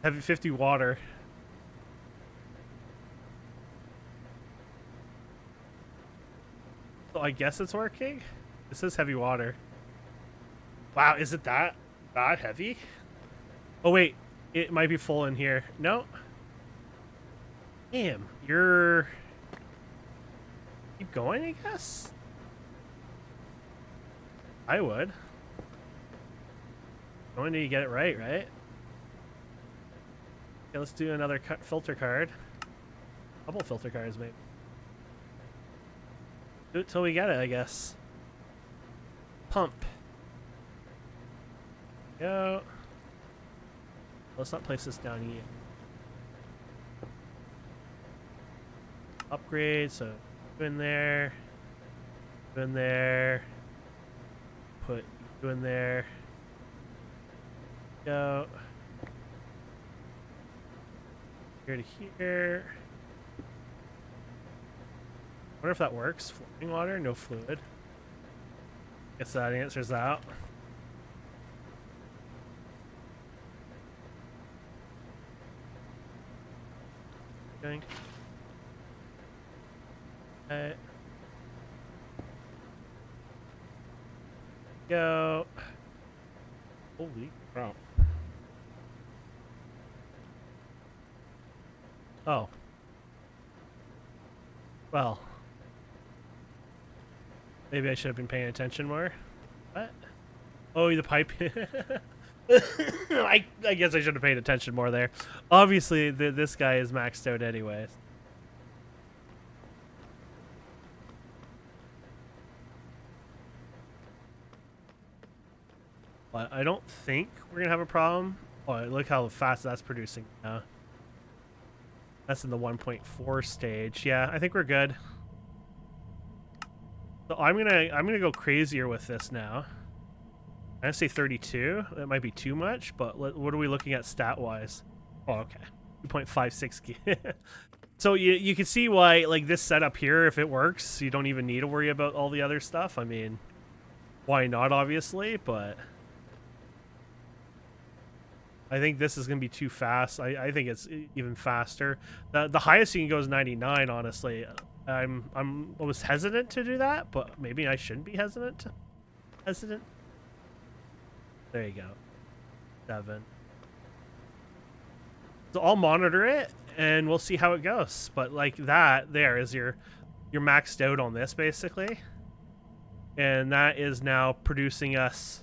heavy 50 water. So I guess it's working. This is heavy water. Wow, is it that heavy? Oh wait, it might be full in here. No. Damn, you're... Keep going, I guess? I would. Only need to get it right? Okay, let's do another filter card. Couple filter cards, maybe. Do it till we get it, I guess. Pump. Go. Let's not place this down yet. Upgrade, so go in there, put in there, put you in there, go, here to here. Wonder if that works. Flowing water, no fluid. Guess that answers that. think. Go. Holy crap. Oh. Well. Maybe I should have been paying attention more. What? Oh, the pipe. I guess I should have paid attention more there. Obviously, this guy is maxed out anyways. But I don't think we're going to have a problem. Oh, look how fast that's producing now. That's in the 1.4 stage. Yeah, I think we're good. So I'm gonna go crazier with this now. I'm gonna say 32. That might be too much, but what are we looking at stat-wise? Oh, okay. 2.56 gig. So you can see why, like, this setup here, if it works, you don't even need to worry about all the other stuff. I mean, why not, obviously, but I think this is going to be too fast. I think it's even faster. The highest you can go is 99, honestly. I was hesitant to do that, but maybe I shouldn't be hesitant. There you go. 7. So I'll monitor it and we'll see how it goes. But like that there is you're maxed out on this basically. And that is now producing us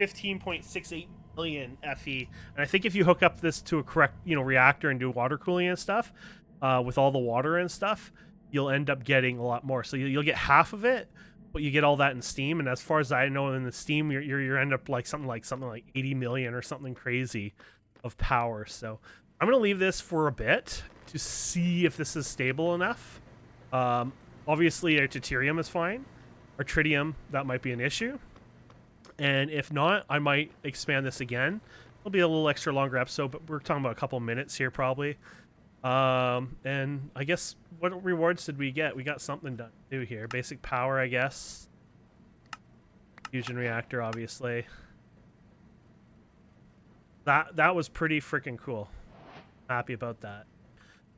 15.68 million FE. And I think if you hook up this to a correct, reactor and do water cooling and stuff, with all the water and stuff, you'll end up getting a lot more. So you'll get half of it, but you get all that in steam. And as far as I know, in the steam, you end up like something like 80 million or something crazy of power. So I'm gonna leave this for a bit to see if this is stable enough. Obviously, our deuterium is fine. Our tritium, that might be an issue. And if not, I might expand this again. It'll be a little extra longer episode, but we're talking about a couple minutes here probably. And I guess what rewards did we get? We got something done too here. Basic power, I guess. Fusion reactor, obviously. That was pretty freaking cool. Happy about that.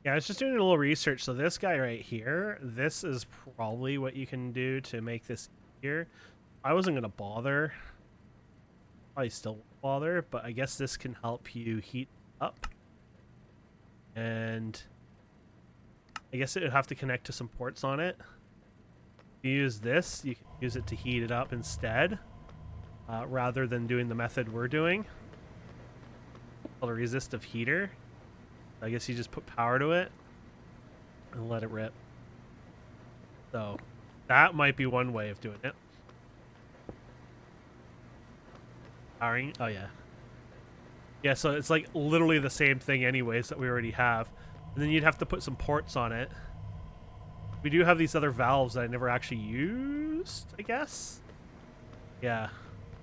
Yeah, I was just doing a little research. So this guy right here, this is probably what you can do to make this easier. I wasn't gonna bother. Probably still won't bother, but I guess this can help you heat up. And I guess it would have to connect to some ports on it. If you use this, you can use it to heat it up instead, rather than doing the method we're doing. Called a resistive heater. I guess you just put power to it and let it rip. So that might be one way of doing it. Powering? Oh yeah. Yeah, so it's like literally the same thing anyways that we already have. And then you'd have to put some ports on it. We do have these other valves that I never actually used, I guess. Yeah.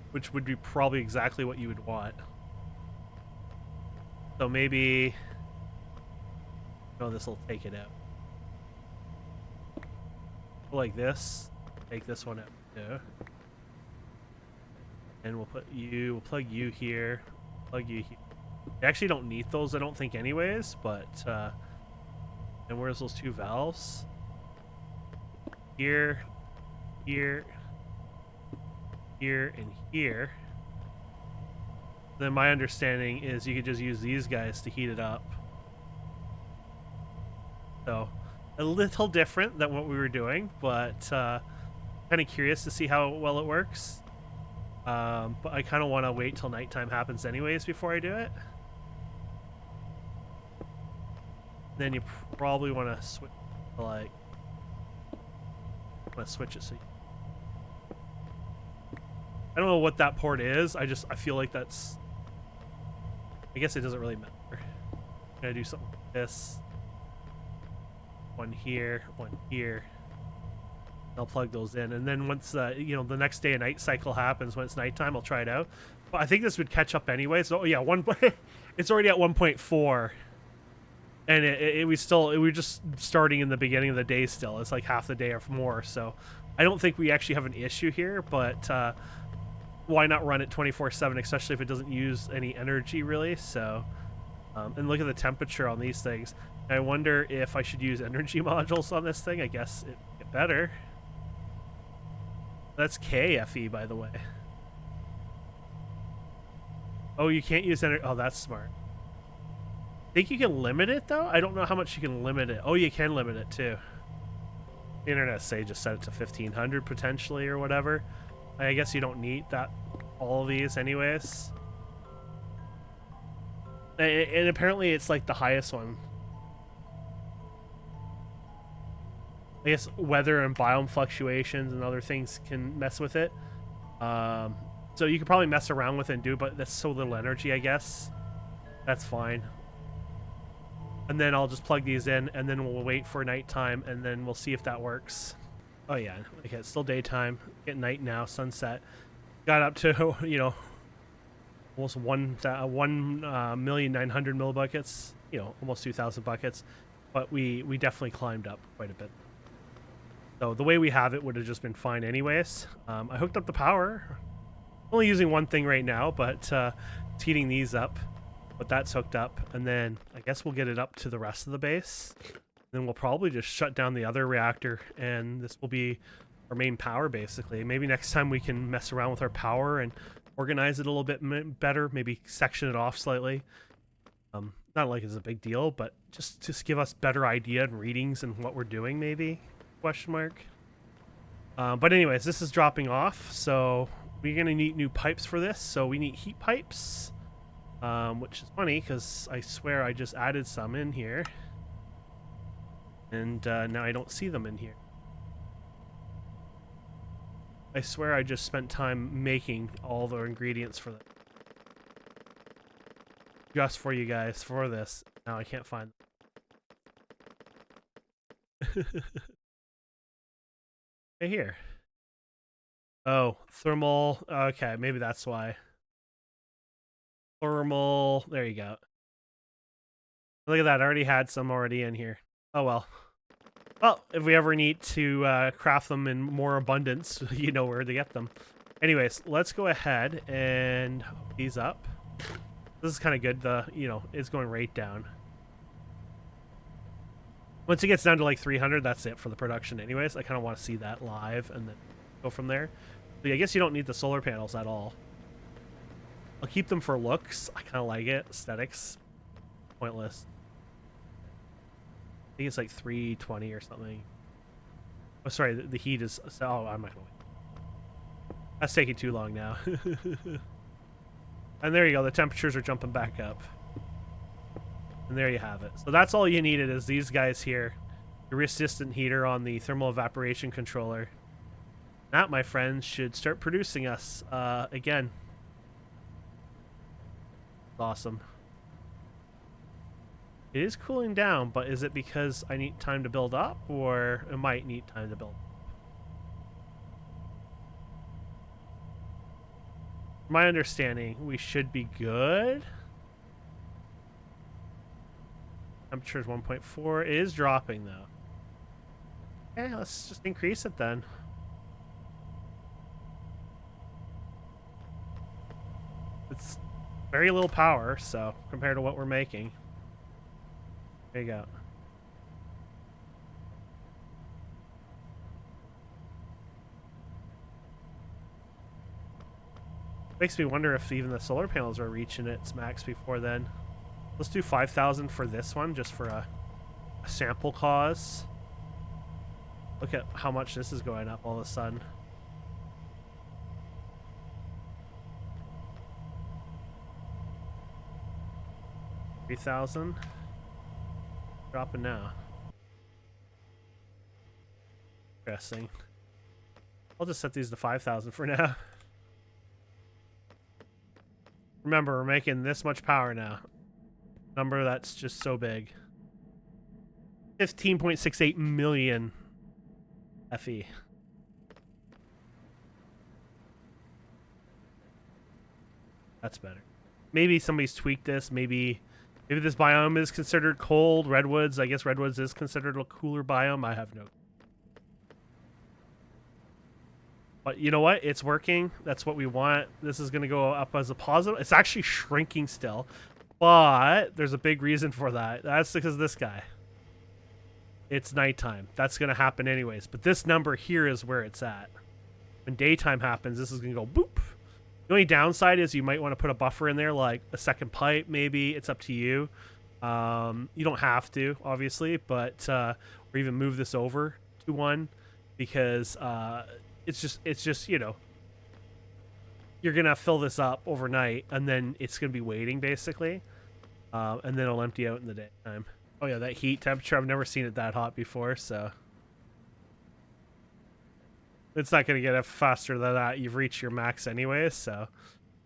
Which would be probably exactly what you would want. So maybe... Oh, this will take it out. Like this. Take this one out too. And we'll plug you here. Plug you here. We actually don't need those, I don't think, anyways, but and where's those two valves? Here, here, here, and here. Then my understanding is you could just use these guys to heat it up. So a little different than what we were doing, but kind of curious to see how well it works. But I kind of want to wait till nighttime happens anyways before I do it. Then you probably want to switch to like... switch it so you... I don't know what that port is. I feel like that's... I guess it doesn't really matter. I'm gonna do something like this. One here, one here. I'll plug those in, and then once the next day a night cycle happens, when it's nighttime, I'll try it out. But I think this would catch up anyway. So yeah, it's already at 1.4, and we're just starting in the beginning of the day still. It's like half the day or more. So I don't think we actually have an issue here, but why not run it 24/7, especially if it doesn't use any energy really? So and look at the temperature on these things. I wonder if I should use energy modules on this thing. I guess it get better. That's KFE, by the way. Oh, you can't use energy. Oh, that's smart. Think you can limit it though? I don't know how much you can limit it. Oh, you can limit it too. The internet say just set it to 1500 potentially or whatever. I guess you don't need that all of these anyways. And apparently it's like the highest one. I guess weather and biome fluctuations and other things can mess with it. So you could probably mess around with it and do it, but that's so little energy, I guess. That's fine. And then I'll just plug these in, and then we'll wait for nighttime, and then we'll see if that works. Oh yeah, okay, it's still daytime. Get night now, sunset. Got up to, you know, almost 1,900,000 millibuckets. You know, almost 2,000 buckets. But we definitely climbed up quite a bit. So the way we have it would have just been fine anyways. I hooked up the power. Only using one thing right now, but it's heating these up. But that's hooked up, and then I guess we'll get it up to the rest of the base. Then we'll probably just shut down the other reactor, and this will be our main power, basically. Maybe next time we can mess around with our power and organize it a little bit better, maybe section it off slightly. Not like it's a big deal, but just to give us better idea and readings and what we're doing, maybe, question mark. But anyways, this is dropping off, so we're going to need new pipes for this, so we need heat pipes. Which is funny because I swear I just added some in here, and now I don't see them in here. I swear I just spent time making all the ingredients for that, just for you guys for this. Now I can't find them. Right here. Oh, thermal. Okay, maybe that's why. Thermal, there you go. Look at that, I already had some already in here. Oh well. Well, if we ever need to craft them in more abundance, you know where to get them. Anyways, let's go ahead and hook these up. This is kind of good, it's going right down. Once it gets down to like 300, that's it for the production anyways. I kind of want to see that live and then go from there. But I guess you don't need the solar panels at all. I'll keep them for looks. I kind of like it. Aesthetics. Pointless. I think it's like 320 or something. Oh, sorry. The heat is... Oh, I'm not going to wait. That's taking too long now. And there you go. The temperatures are jumping back up. And there you have it. So that's all you needed is these guys here. The resistant heater on the thermal evaporation controller. That, my friends, should start producing us again. Awesome. It is cooling down, but is it because I need time to build up, or it might need time to build up? From my understanding, we should be good. Temperature is 1.4. It is dropping, though. Okay, let's just increase it then. It's very little power, so compared to what we're making. There you go. Makes me wonder if even the solar panels are reaching its max before then. Let's do 5,000 for this one, just for a sample cause. Look at how much this is going up all of a sudden. 3,000. Dropping now. Interesting. I'll just set these to 5,000 for now. Remember, we're making this much power now. Number that's just so big. 15.68 million FE. That's better. Maybe somebody's tweaked this. Maybe this biome is considered cold. Redwoods, I guess Redwoods is considered a cooler biome. I have no. But you know what? It's working. That's what we want. This is going to go up as a positive. It's actually shrinking still. But there's a big reason for that. That's because of this guy. it's nighttime. That's going to happen anyways. But this number here is where it's at. When daytime happens, this is going to go boop. The only downside is you might want to put a buffer in there, like a second pipe, maybe. It's up to you. You don't have to, obviously, but or even move this over to one, because it's just you know, you're gonna fill this up overnight, and then it's gonna be waiting basically, and then it'll empty out in the daytime. Oh yeah, that heat temperature, I've never seen it that hot before, so it's not going to get faster than that. You've reached your max anyways, so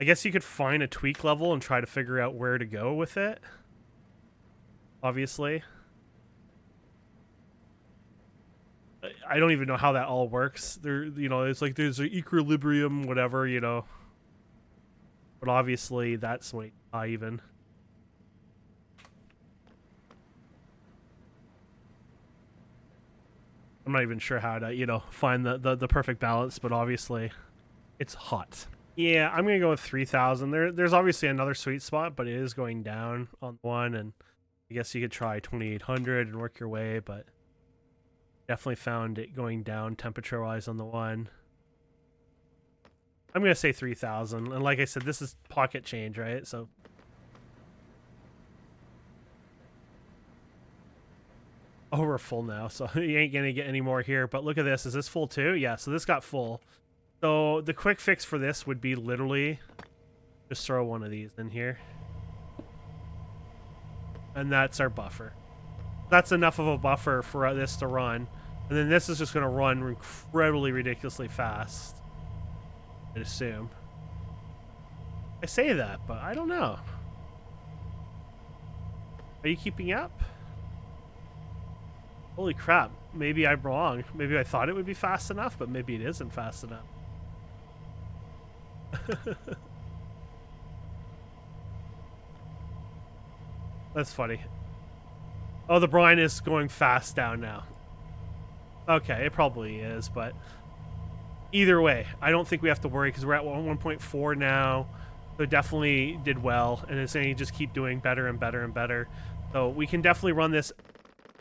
I guess you could find a tweak level and try to figure out where to go with it. Obviously. I don't even know how that all works. There, you know, it's like there's an equilibrium, whatever, you know. But obviously that's way high even. I'm not even sure how to, you know, find the perfect balance, but obviously it's hot. Yeah, I'm going to go with 3,000. There's obviously another sweet spot, but it is going down on one, and I guess you could try 2,800 and work your way, but definitely found it going down temperature-wise on the one. I'm going to say 3,000, and like I said, this is pocket change, right? So oh, we're full now, so you ain't gonna get any more here. But look at this. Is this full too? Yeah, so this got full. So the quick fix for this would be literally just throw one of these in here. And that's our buffer. That's enough of a buffer for this to run. And then this is just gonna run incredibly ridiculously fast, I'd assume. I say that, but I don't know. Are you keeping up? Holy crap, maybe I'm wrong. Maybe I thought it would be fast enough, but maybe it isn't fast enough. That's funny. Oh, the brine is going fast down now. Okay, it probably is, but either way, I don't think we have to worry because we're at 1.4 now. So it definitely did well, and it's going to just keep doing better and better and better. So we can definitely run this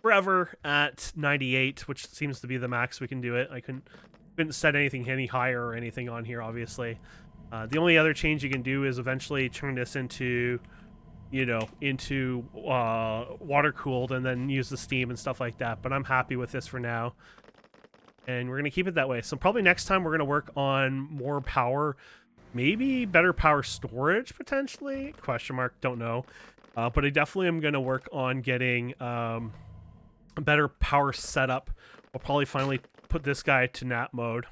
forever at 98, which seems to be the max we can do it. I couldn't set anything any higher or anything on here, obviously. The only other change you can do is eventually turn this into, you know, into water cooled and then use the steam and stuff like that. But I'm happy with this for now, and we're gonna keep it that way. So probably next time we're gonna work on more power, maybe better power storage potentially. Question mark, don't know. But I definitely am gonna work on getting a better power setup. We'll probably finally put this guy to nap mode.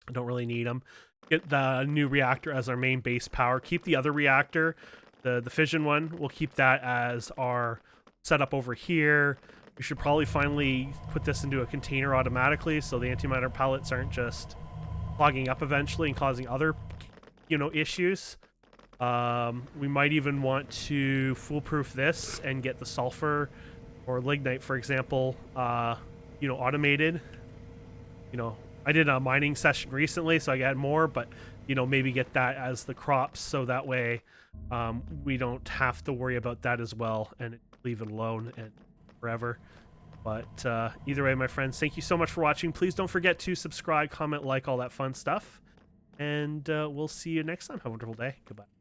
I don't really need him. Get the new reactor as our main base power. Keep the other reactor, the fission one. We'll keep that as our setup over here. We should probably finally put this into a container automatically so the antimatter pellets aren't just clogging up eventually and causing other, you know, issues. We might even want to foolproof this and get the sulfur or lignite, for example, you know, automated. You know, I did a mining session recently, so I got more, but, you know, maybe get that as the crops so that way we don't have to worry about that as well and leave it alone and forever. But either way, my friends, thank you so much for watching. Please don't forget to subscribe, comment, like, all that fun stuff. And we'll see you next time. Have a wonderful day. Goodbye.